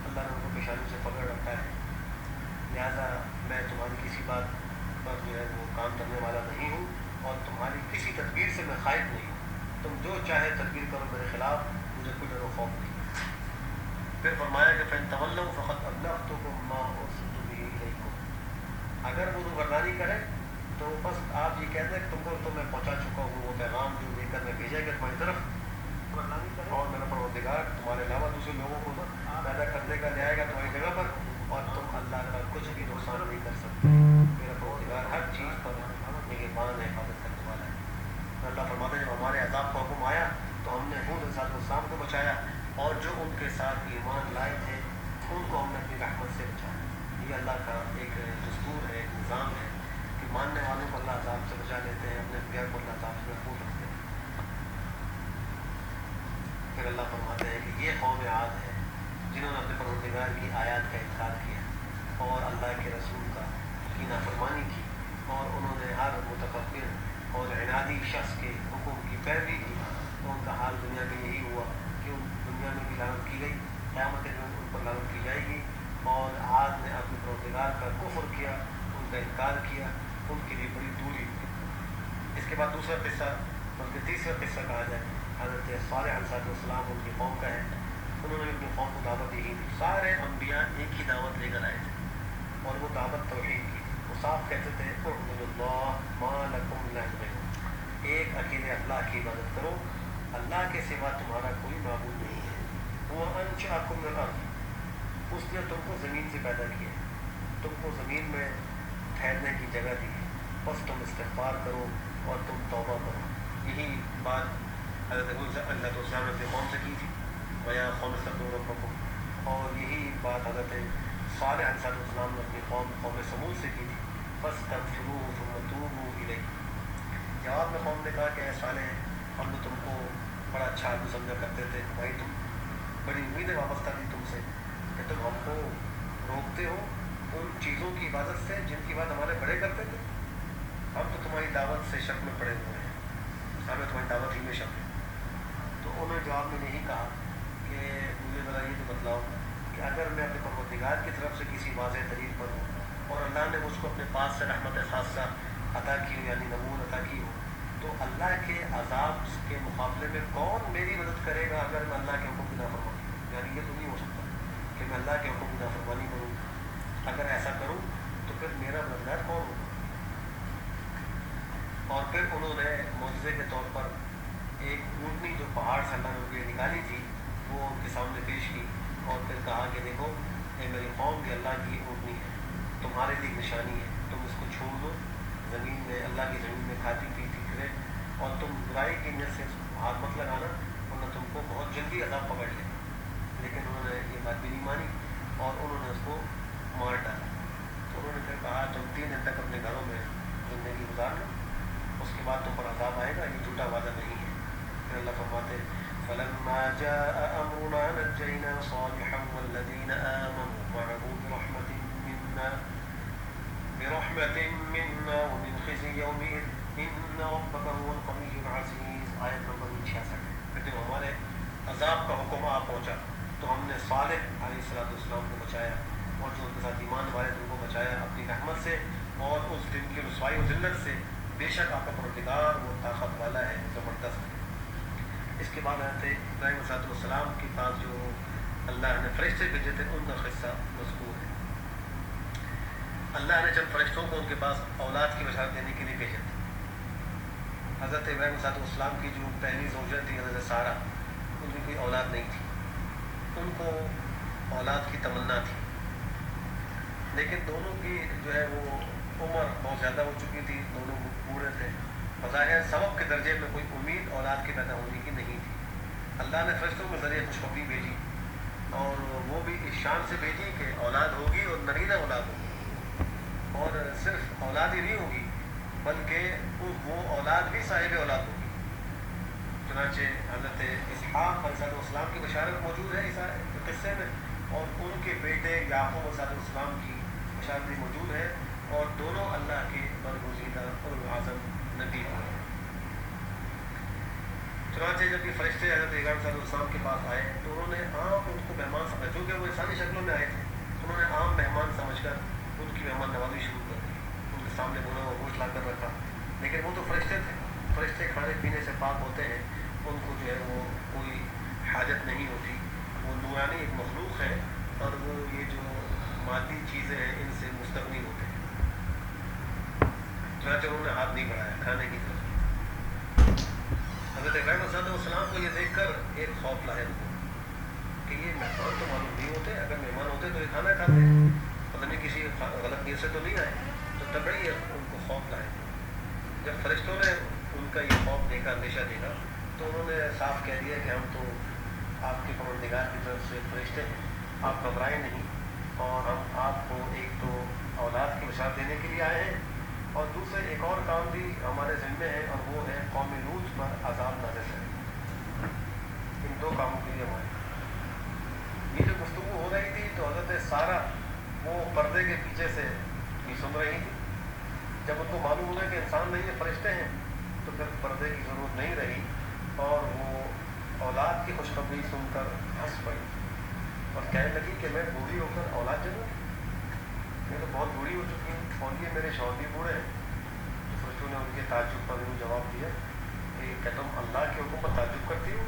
اللہ نے ان کو پیشانی سے پکڑ رکھا ہے، لہٰذا میں تمہاری کسی بات پر جو ہے وہ کام کرنے والا نہیں ہوں، اور تمہاری کسی تدبیر سے میں خائف نہیں ہوں، تم جو چاہے تدبیر کرو میرے خلاف، مجھے کوئی ڈر و خوف نہیں۔ پھر فرمایا کہ فَإِن تَوَلَّوْا فَقَدْ أَبْلَغْتُكُم مَّا أُرْسِلْتُ بِهِ إِلَيْكُمْ، اگر وہ روگردانی کرے تو بس آپ یہ کہہ دیں کہ تم کو تو میں پہنچا چکا ہوں وہ پیغام جو لے کر میں بھیجا کہ تمہاری طرف، اور میرا پروردگار تمہارے علاوہ دوسرے لوگوں کو پیدا کرنے کا لے آئے گا تمہاری جگہ پر، اور تم اللہ کا کچھ بھی نقصان نہیں کر سکتے، میرا پروردگار ہر چیز پر نگہبان ہے، حفاظت کرنے والا ہے۔ اللہ فرماتا ہے جب ہمارے عذاب کا حکم آیا تو ہم نے حود علیہ السلام کو بچایا، اور جو ان کے ساتھ ایمان لائے تھے ان کو ہم نے اپنی رحمت سے بچایا۔ یہ اللہ کا ایک دستور ہے، ایک نظام ہے کہ ماننے والوں کو اللہ عذاب سے بچا لیتے ہیں، اپنے انبیاء کو اللہ عذاب سے محفوظ رکھتے ہیں۔ پھر اللہ فرماتے ہیں کہ یہ قوم عاد ہے جنہوں نے اپنے پروردگار کی آیات کا انکار کیا اور اللہ کے رسول کی نافرمانی کی، اور انہوں نے ہر متکبر اور عنادی شخص کے حکم کی پیروی کی، تو ان کا حال دنیا میں یہی ہوا کہ ان دنیا میں بھی لعنت کی گئی، قیامت کے دن ان پر لعنت کی جائے گی، اور عاد نے اپنے پروردگار کا کفر کیا، ان کا انکار کیا، ان کے لیے بڑی دوری۔ اس کے بعد دوسرا قصہ بلکہ تیسرا قصہ کہا جائے، حضرت صالح علیہ السلام ان کی قوم کا ہے، انہوں نے اپنی قوم کو دعوت دی، سارے انبیاء ایک ہی دعوت لے کر آئے تھے، اور وہ دعوت توحید کی، وہ صاف کہتے تھے اعبدوا اللہ ما لکم من الہ غیرہ، ایک اکیلے اللہ کی عبادت کرو، اللہ کے سوا تمہارا کوئی معبود نہیں ہے، وہ انشأکم من الارض، اس نے تم کو زمین سے پیدا کیا، تم کو زمین میں ٹھہرنے کی جگہ دی ہے، بس تم استغفار کرو اور تم توبہ کرو۔ یہی بات حضرت اللہ السلام نے اپنے قوم سے کی تھی، وَيَا قَوْمِ اسْتَغْفِرُوا رَبَّكُمْ، اور یہی بات حضرت صالح علیہ السلام نے اپنی قوم سمود سے کی تھی، فَاسْتَغْفِرُوهُ ثُمَّ تُوبُوا إِلَيْهِ۔ جواب میں قوم نے کہا کہ اے صالح، ہم نے تم کو بڑا اچھا آدمی سمجھا کرتے تھے، بھائی تم بڑی امیدیں وابستہ تھی تم سے کہ تم ہم کو روکتے ہو ان چیزوں کی عبادت سے جن کی بات ہمارے بڑے کرتے تھے، ہم تو تمہاری دعوت سے شک میں پڑے ہوئے ہیں، ہمیں تمہاری دعوت ہی میں شک ہے۔ تو انہوں نے جواب میں یہی کہا کہ مجھے ذرا یہ تو بتلاؤ کہ اگر میں اپنے پروردگار کی طرف سے کسی واضح دلیل پر ہوں اور اللہ نے مجھ کو اپنے پاس سے رحمت خاصہ عطا کی ہو، یعنی نمون عطا کی ہو، تو اللہ کے عذاب کے مقابلے میں کون میری مدد کرے گا اگر میں اللہ کے حکم کی نافرمانی کروں؟ یعنی یہ تو نہیں ہو سکتا کہ میں اللہ کے حکم کی نافرمانی کروں، اگر ایسا کروں تو پھر میرا مددگار کون ہوگا؟ اور پھر انہوں نے معجزے کے طور پر ایک اونٹنی جو پہاڑ سے اللہ نے ان کے لیے نکالی تھی وہ ان کے سامنے پیش کی، اور پھر کہا کہ دیکھو اے میری قوم بھی اللہ کی اونٹنی ہے، تمہارے لیے نشانی ہے، تم اس کو چھوڑ دو، زمین میں اللہ کی زمین میں کھاتی پیتی پھرے، اور تم برائی کی نیت سے ہاتھ مت لگانا ورنہ تم کو بہت جلدی عذاب پکڑ لے۔ لیکن انہوں نے یہ بات بھی نہیں مانی اور انہوں نے اس کو مار ڈالا۔ تو انہوں نے پھر کہا تم 3 دن تک اپنے گھروں میں زندگی گزار لو، اس کے بعد تم پر عذاب آئے گا، یہ جھوٹا وعدہ نہیں ہے۔ پھر اللہ فرماتے فَلَمَّا جَاءَ أَمْرُنَا نَجَّيْنَا صَالِحًا وَالَّذِينَ آمَنُوا مَعَهُ بِرَحْمَةٍ مِنَّا برحمة منا ومن خزي يومئذ إن ربك هو القوي العزيز. آیت نمبر 66 ہے. لیکن ہمارے عذاب کا حکم آ پہنچا تو ہم نے صالح علیہ السلام کو بچایا اور جو ان کے ساتھ ایمان والے ان کو بچایا اپنی رحمت سے اور اس دن کی رسوائی و ذلت سے. بے شک آپ کا پروردگار وہ طاقت والا ہے, زبردست ہے. اس کے بعد حضرت ابراہیم علیہ السلام کے پاس جو اللہ نے فرشتے بھیجے تھے ان کا قصہ مذکور ہے. اللہ نے چند فرشتوں کو ان کے پاس اولاد کی بشارت دینے کے لیے بھیجا تھا. حضرت ابراہیم علیہ السلام کی جو پہلی زوجہ تھی حضرت سارہ, ان کی کوئی اولاد نہیں تھی. ان کو اولاد کی تمنا تھی, لیکن دونوں کی جو ہے وہ عمر بہت زیادہ ہو چکی تھی, دونوں بوڑھے تھے. بظاہر سبب کے درجے میں کوئی امید اولاد کے پیدا ہونے کی نہیں تھی. اللہ نے فرشتوں کے ذریعے خوشخبری بھیجی اور وہ بھی اس شان سے بھیجی کہ اولاد ہوگی اور نرینہ اولاد ہوگی, اور صرف اولاد ہی نہیں ہوگی بلکہ وہ اولاد بھی صاحب اولاد ہوگی. چنانچہ حضرت اسحاق علیہ السلام کی بشارت موجود ہے اس قصے میں, اور ان کے بیٹے یعقوب علیہ السلام کی بشارت بھی موجود ہے, اور دونوں اللہ کے برگزیدہ اعظم نبی ہوئے. چنانچہ جب یہ فرشتے حضرت ابراہیم علیہ السلام کے پاس آئے تو انہوں نے عام ان کو مہمان سمجھا, چونکہ وہ انسانی شکلوں میں آئے تھے. انہوں نے عام مہمان سمجھ کر ان کی مہمان نوازی شروع کر دی. ان کے سامنے انہوں نے گوشت لا کر رکھا, لیکن وہ تو فرشتے تھے. فرشتے کھانے پینے سے پاک ہوتے ہیں, ان کو جو ہے وہ کوئی حاجت نہیں ہوتی. وہ نورانی ایک مخلوق ہے اور وہ یہ جو مادی چیزیں ہیں ان سے مستغنی ہوتے ہیں. چنانچہ انہوں نے ہاتھ نہیں بڑھایا کھانے کی طرف. حضرت ابراہیم علیہ السلام کو یہ دیکھ کر ایک خوف لاحق ہوا کہ یہ مہمان تو معلوم نہیں ہوتے, اگر مہمان ہوتے تو یہ کھانا کھاتے, پتہ نہیں کسی غلط نیت سے تو نہیں آئے. تو طبعی ان کو خوف لاحق ہوا. جب فرشتوں نے ان کا یہ خوف دیکھا, اندیشہ دیکھا, تو انہوں نے صاف کہہ دیا کہ ہم تو آپ کے پروردگار کی طرف سے فرشتے ہیں, آپ گھبرائیں نہیں, اور ہم آپ کو ایک تو اولاد کی بشارت دینے کے لیے آئے ہیں, اور دوسرے ایک اور کام بھی ہمارے ذمے ہے, اور وہ ہے قوم لوط پر عذاب نازل کریں. ان دو کاموں کے لیے ہمارے یہ جو گفتگو ہو رہی تھی تو حضرت سارہ وہ پردے کے پیچھے سے بھی سن رہی تھی. جب ان کو معلوم ہوا کہ انسان نہیں, یہ فرشتے ہیں, تو پھر پردے کی ضرورت نہیں رہی, اور وہ اولاد کی خوشخبری سن کر ہنس پڑی اور کہنے لگی کہ میں بوڑھی ہو کر اولاد جنوں, میں تو بہت بوڑھی ہو چکی ہوں, اور یہ میرے شوہر بھی بوڑھے ہیں. تو فرشتوں نے ان کے تعجب پر بھی جواب دیا کہ کیا تم اللہ کے حکم پر تعجب کرتی ہو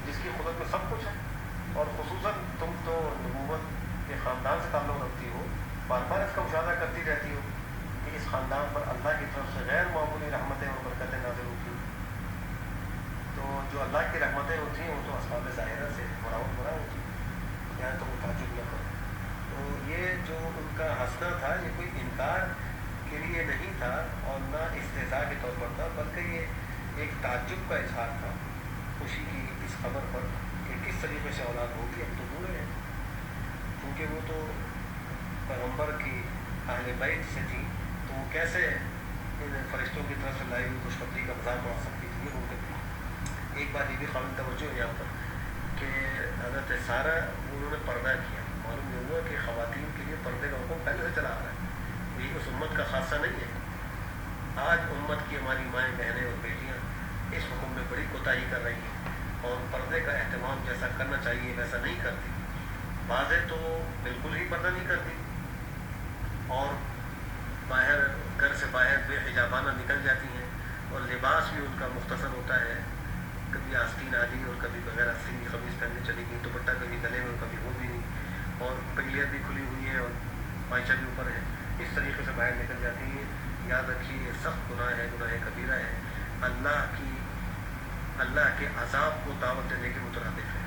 جس کی قدرت میں سب کچھ ہے, اور خصوصاً تم تو نبوت کے خاندان سے تعلق رکھتی ہو, بار بار اس کا مشاہدہ کرتی رہتی ہو کہ اس خاندان پر اللہ کی طرف سے غیر معمولی رحمتیں اور برکتیں نازل ہوتی ہیں. تو جو اللہ کی رحمتیں ہوتی ہیں وہ تو اسباب ظاہرہ سے براؤن برا ہوتی ہیں, یہاں تو وہ تعجب نہ کرو. تو یہ جو ان کا ہنسنا تھا یہ کوئی انکار کے لیے نہیں تھا اور نہ استہزاء کے طور پر تھا, بلکہ یہ ایک تعجب کا اظہار تھا, خوشی کی اس خبر پر کہ کس طریقے سے اولاد ہوگی. اب تو بوڑھے ہیں, کیونکہ وہ تو پیغمبر کی اہل بیت سے تھی, تو وہ کیسے ان فرشتوں کی طرف سے لائی ہوئی خوشخبری کا مذاق اڑا سکتی تھی, یہ ممکن تھی. ایک بات یہ بھی قابل توجہ ہے یہاں پر کہ حضرت سارہ انہوں نے پردہ کیا. معلوم یہ ہوا کہ خواتین کے لیے پردے کا حکم پہلے سے چلا آ رہا ہے, یہ اس امت کا خاصہ نہیں ہے. آج امت کی ہماری مائیں بہنیں اور بیٹیاں اس حکم میں بڑی کوتاہی کر رہی ہیں, اور پردے کا اہتمام جیسا کرنا چاہیے ویسا نہیں کرتی. بعضیں تو بالکل ہی پردہ نہیں کرتی, اور باہر گھر سے باہر بے حجابانہ نکل جاتی ہیں, اور لباس بھی ان کا مختصر ہوتا ہے, کبھی آستین آدھی اور کبھی بغیر آستین کی قمیض پہننے چلی گئی, دوپٹہ کبھی گلے میں کبھی وہ بھی نہیں, اور پنگلیاں بھی کھلی ہوئی ہیں اور پائچہ بھی اوپر ہے, اس طریقے سے باہر نکل جاتی ہیں. یاد رکھیے یہ سخت گناہ ہے, گناہ کبیرہ ہے, اللہ کے عذاب کو دعوت دینے کے مترادف ہے.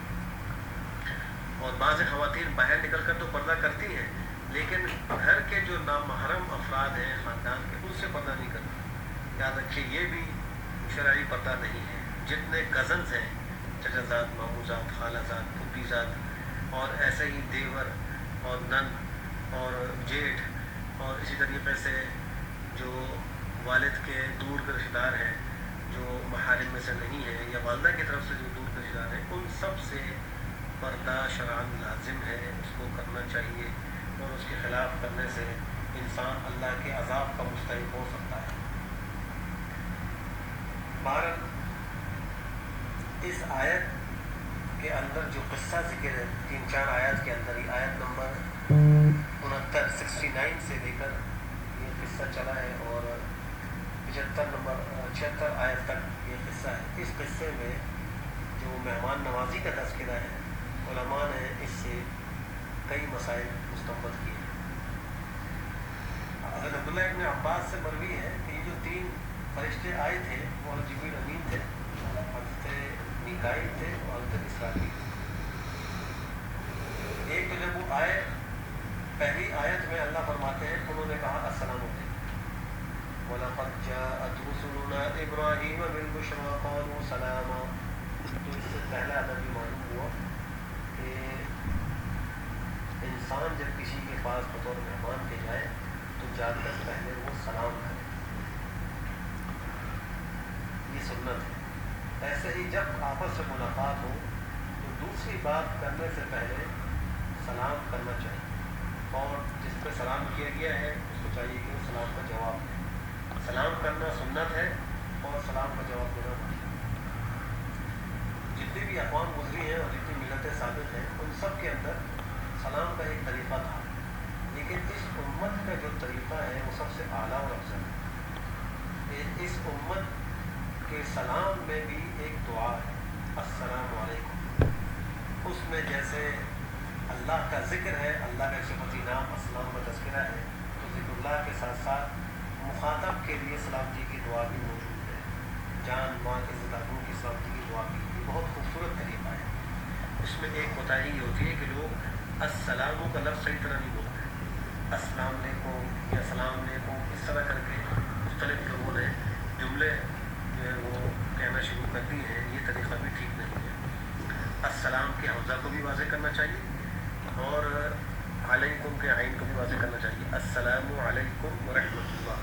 اور بعض خواتین باہر نکل کر تو پردہ کرتی ہیں, لیکن گھر کے جو نامحرم افراد ہیں خاندان کے, ان سے پردہ نہیں کرتی. یاد رکھیے یہ بھی شرعی پردہ نہیں ہے. جتنے کزنز ہیں, چچا زاد, ماموں زاد, خالہ زاد, پھوپھی زاد, اور ایسے ہی دیور اور نن اور جیٹھ, اور اسی طریقے سے جو والد کے دور کے رشتہ دار ہیں جو محارم میں سے نہیں ہیں, یا والدہ کی طرف سے جو دور کے رشتہ دار ہیں, ان سب سے پردہ شرعاً لازم ہے, اس کو کرنا چاہیے, اور اس کے خلاف کرنے سے انسان اللہ کے عذاب کا مستحق ہو سکتا ہے۔ بہرحال اس آیت کے اندر جو قصہ ذکر ہے 3-4 آیات کے اندر ہی، آیت نمبر 69 سے لے کر یہ قصہ چلا ہے اور 76 آیت تک یہ قصہ ہے۔ اس قصے میں جو مہمان نوازی کا تذکرہ ہے، علماء نے اس سے کئی مسائل مستنبط کیے ہیں۔ حضرت عبداللہ ابن عباس سے مروی ہے کہ یہ جو 3 فرشتے آئے تھے وہ جبریل امین تھے، حضرت میکائیل تھے اور حضرت اسرافیل۔ ایک تو جب وہ آئے، پہلی آیت میں اللہ فرماتے ہیں انہوں نے کہا السلام علیکم، وَلَقَدْ جَاءَتْ رُسُلُنَا إِبْرَاهِيمَ بِالْبُشْرَىٰ قَالُوا سَلَامًا۔ تو اس سے پہلا ادب یہ معلوم ہوا کہ انسان جب کسی کے پاس بطور مہمان کے جائے تو جانے سے پہلے وہ سلام کرے، یہ سنت ہے۔ ایسے ہی جب آپس سے ملاقات ہو تو دوسری بات کرنے سے پہلے سلام کرنا چاہیے، اور جس پہ سلام کیا گیا ہے اس کو چاہیے کہ وہ سلام کا جواب دے۔ سلام کرنا سنت ہے اور سلام کا جواب دینا واجب ہے۔ جتنی بھی اقوام گزری ہیں اور جتنی ملتیں ثابت ہیں ان سب کے اندر سلام کا ایک طریقہ تھا، لیکن اس امت کا جو طریقہ ہے وہ سب سے اعلیٰ اور افضل ہے۔ اس امت کے سلام میں بھی ایک دعا ہے، السلام علیکم۔ اس میں جیسے اللہ کا ذکر ہے، اللہ کا صفتی نام السلام کا تذکرہ ہے، تو ذکر اللہ کے ساتھ ساتھ مخاطب کے لیے سلامتی کی دعا بھی موجود ہے، جان ماں کے زدگوں کی سلامتی کی دعا بھی۔ یہ بہت خوبصورت طریقہ ہے۔ اس میں ایک کوتاہی یہ ہوتی ہے کہ لوگ السلام کا لفظ صحیح طرح نہیں بولتے، السلام علیکم یا السلام علیکم اس طرح کر کے مختلف لوگوں نے جملے جو ہے وہ کہنا شروع کر دی ہیں، یہ طریقہ بھی ٹھیک نہیں ہے۔ السلام کے حمزہ کو بھی واضح کرنا چاہیے اور علیکم کے عین کو بھی واضح کرنا چاہیے، السلام علیکم ورحمۃ اللہ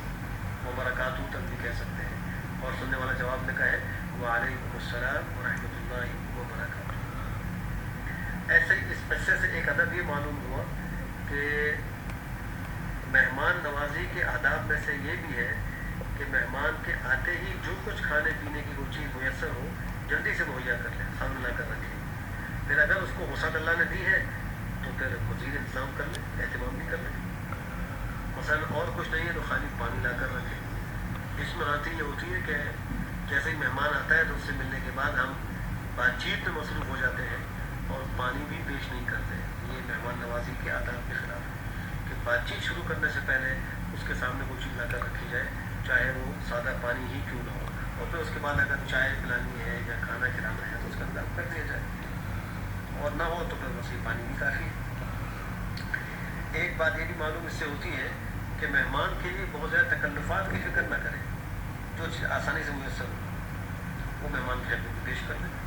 وبرکاتہ تک بھی کہہ سکتے ہیں، اور سننے والا جواب لکھا ہے وعلیکم السلام ورحمۃ اللہ وبرکاتہ۔ ایسے ہی اس قصے سے ایک ادب یہ معلوم ہوا کہ مہمان نوازی کے آداب میں سے یہ بھی ہے کہ مہمان کے آتے ہی جو کچھ کھانے پینے کی کوئی چیز میسر ہو جلدی سے مہیا کر لیں، سامنے لا کر رکھیں۔ پھر اگر اس کو وسعت اللہ نے دی ہے تو پھر مزید انتظام کر لیں، اہتمام بھی کر لیں۔ مثلا اور کچھ نہیں ہے تو خالی پانی لا کر رکھیں۔ اس میں غلطی یہ ہوتی ہے کہ جیسے ہی مہمان آتا ہے تو اس سے ملنے کے بعد ہم بات چیت میں مصروف ہو جاتے ہیں اور پانی بھی پیش نہیں کرتے۔ یہ مہمان نوازی کے آداب کے خلاف ہے کہ بات چیت شروع کرنے سے پہلے اس کے سامنے کوئی چیز لا کر رکھی جائے، چاہے وہ سادہ پانی ہی کیوں نہ ہو، اور پھر اس کے بعد اگر چائے پلانی ہے یا کھانا کھلانا ہے تو اس کا انتظام کر دیا جائے، اور نہ ہو تو پھر بس یہ پانی بھی کافی ہے۔ ایک بات یہ بھی معلوم اس سے ہوتی ہے کہ مہمان کے لیے بہت زیادہ تکلفات کی فکر نہ کریں، جو چیز آسانی سے میسر ہو وہ مہمان کی خدمت میں پیش کر دیں۔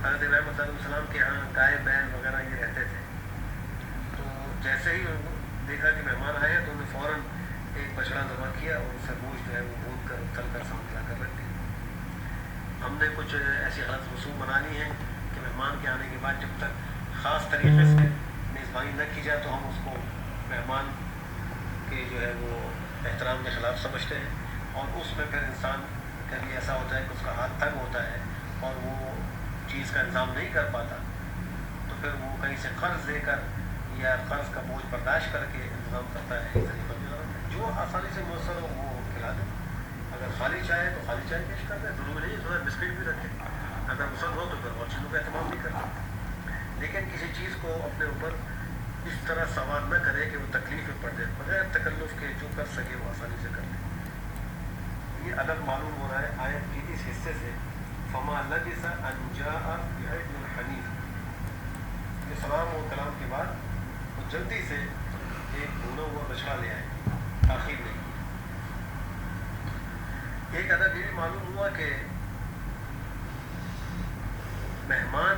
حضرت ابراہیم علیہ السلام کے یہاں گائے بیل وغیرہ یہ رہتے تھے، تو جیسے ہی انہوں نے دیکھا کہ مہمان آئے تو انہوں نے فوراً ایک بچڑا ذبح کیا اور اس سے گوشت جو ہے وہ بھون کر تل کر سامنے لا کر رکھ دیا۔ ہم نے کچھ ایسی غلط رسوم بنا لی ہیں کہ مہمان کے آنے کے بعد جب تک خاص طریقے سے میزبانی نہ کی جائے تو ہم اس کو مہمان کے جو ہے وہ احترام کے خلاف سمجھتے ہیں، اور اس میں پھر انسان کبھی ایسا ہوتا ہے کہ اس کا ہاتھ تنگ ہوتا ہے اور وہ چیز کا انتظام نہیں کر پاتا، تو پھر وہ کہیں سے قرض دے کر یا قرض کا بوجھ برداشت کر کے انتظام کرتا ہے۔ اس طریقے سے جو آسانی سے میسر ہو وہ کھلا دیں، اگر خالی چائے تو خالی چائے پیش کر دیں، ضروری نہیں تھوڑا بسکٹ بھی رکھیں، اگر مسل ہو تو پھر اور چیزوں کا اہتمام بھی کر دیں، لیکن کسی چیز کو اپنے اوپر اس طرح سوار نہ کرے کہ وہ تکلیف میں پڑ جائے، بغیر تکلف کے جو کر سکے وہ آسانی سے کر لے۔ یہ ادب معلوم ہو رہا ہے آیت کے اس حصے سے، فما لبث ان جاء بعجل حنیذ، کہ سلام و کلام کے بعد وہ جلدی سے ایک بھونا ہوا بچڑا لے آئے، تاخیر نہیں کی۔ ایک ادب یہ بھی معلوم ہوا کہ مہمان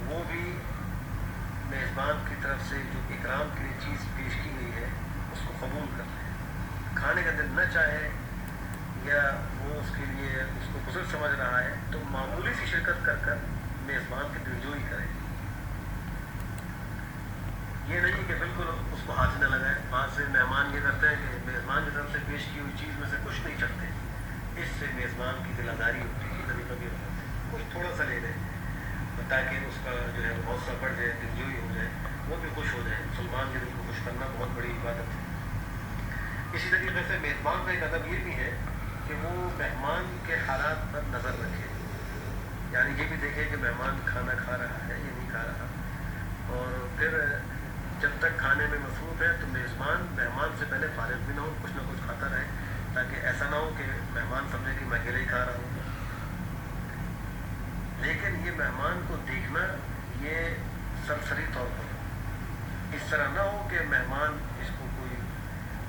وہ بھی میزبان کی طرف سے جو اکرام کے لیے چیز پیش کی گئی ہے اس کو قبول کر لیں، کھانے کا دل نہ چاہے یا وہ اس کے لیے اس کو بزرگ سمجھ رہا ہے تو معمولی سی شرکت کر کر میزبان کی دلجوئی کرے۔ یہ نہیں کہ بالکل اس کو ہاتھ نہ لگائے. بعض سے مہمان یہ کرتے ہیں کہ میزبان کی طرف سے پیش کی ہوئی چیز میں سے کچھ نہیں چکتے. اس سے میزبان کی دلاداری ہوتی ہے. کبھی کبھی ہوتا ہے کچھ تھوڑا سا لے لیں تاکہ اس کا جو ہے حوصلہ بڑھ جائے, دلجوئی ہو جائے, وہ بھی خوش ہو جائے. مسلمان کے دل کو خوش کرنا بہت بڑی عبادت ہے. اسی طریقے سے میزبان کا ایک ادب یہ بھی ہے کہ وہ مہمان کے حالات پر نظر رکھے. یعنی یہ بھی دیکھے کہ مہمان کھانا کھا رہا ہے یا نہیں کھا رہا, اور پھر جب تک کھانے میں مصروف ہے تو میزبان مہمان سے پہلے فارغ بھی نہ ہو, کچھ نہ کچھ کھاتا رہے, تاکہ ایسا نہ ہو کہ مہمان سمجھے کہ میں اکیلے ہی کھا رہا ہوں. لیکن یہ مہمان کو دیکھنا یہ سرسری طور پر اس طرح نہ ہو کہ مہمان اس کو کوئی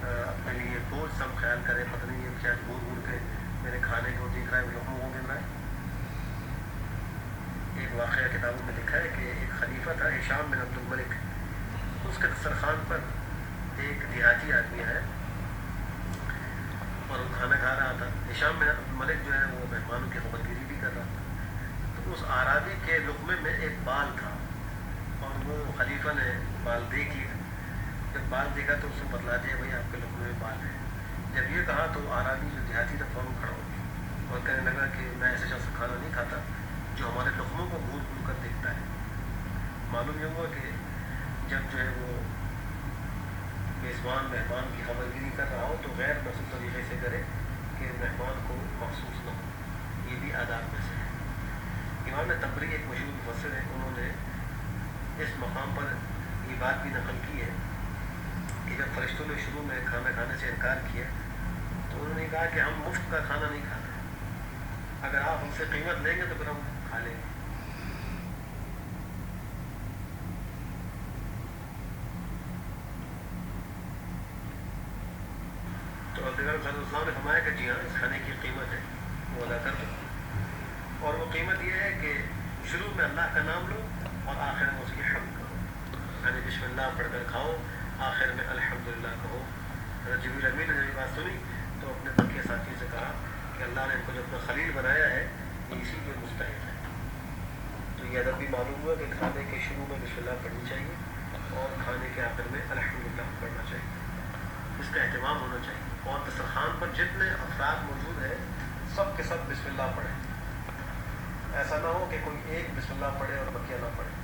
اپنے لیے بوجھ سب خیال کرے, پتہ نہیں یہ کیا گھور گھور کے میرے کھانے کو دیکھ رہا ہے, لوگوں کو گن رہا ہے. ایک واقعہ کتابوں میں لکھا ہے کہ ایک خلیفہ تھا ہشام بن عبد الملک. اس کے دسترخوان پر ایک دیہاتی آدمی آیا اور وہ کھانا کھا رہا تھا. ہشام بن عبد الملک جو ہے وہ مہمانوں کی خبرگیری بھی کر رہا تھا. تو اس اعرابی کے لقمے میں ایک بال تھا اور وہ خلیفہ نے بال دیکھ لیا. جب بال دیکھا تو اس نے بتلا دیا بھائی آپ کے لقمے میں بال ہے. جب یہ کہا تو اعرابی جو دیہاتی تھا فوراً کھڑا ہو گیا اور کہنے لگا کہ میں ایسے شخص کھانا نہیں کھاتا جو ہمارے لقموں کو گھور گھور کر دیکھتا ہے. معلوم یہ ہوا کہ جب جو ہے وہ میزبان مہمان کی خبرگیری کر رہا ہو تو غیر محسوس طریقے سے کرے کہ مہمان کو محسوس نہ ہو. یہ بھی آداب میں سے ہے. امام تبری ایک مشہور مفسر ہے, انہوں نے اس مقام پر یہ بات بھی نقل کی ہے کہ جب فرشتوں نے شروع میں کھانا کھانے سے انکار کیا تو انہوں نے کہا کہ ہم مفت کا کھانا نہیں کھاتے, اگر آپ ہم سے قیمت لیں گے تو پھر ہم کھا لیں گے. تو پیغمبر صلی اللہ علیہ وسلم نے فرمایا کہ جی ہاں اس کھانے کی قیمت ہے وہ ادا کر دو, اور وہ قیمت یہ ہے کہ شروع میں اللہ کا نام لو اور آخر میں اس کی حمد کرو. یعنی بسم اللہ پڑھ کر کھاؤ, آخر میں الحمدللہ کہو. جبریل امین نے جب یہ بات سنی تو اپنے بقیہ ساتھی سے کہا کہ اللہ نے ان کو جو اپنا خلیل بنایا ہے یہ اسی کے مستحق ہے. تو یہ ادب بھی معلوم ہوا کہ کھانے کے شروع میں بسم اللہ پڑھنی چاہیے اور کھانے کے آخر میں الحمدللہ پڑھنا چاہیے. اس کا اہتمام ہونا چاہیے. اور دسترخوان پر جتنے افراد موجود ہیں سب کے سب بسم اللہ پڑھیں. ایسا نہ ہو کہ کوئی ایک بسم اللہ پڑھے اور بقیہ نہ پڑھے.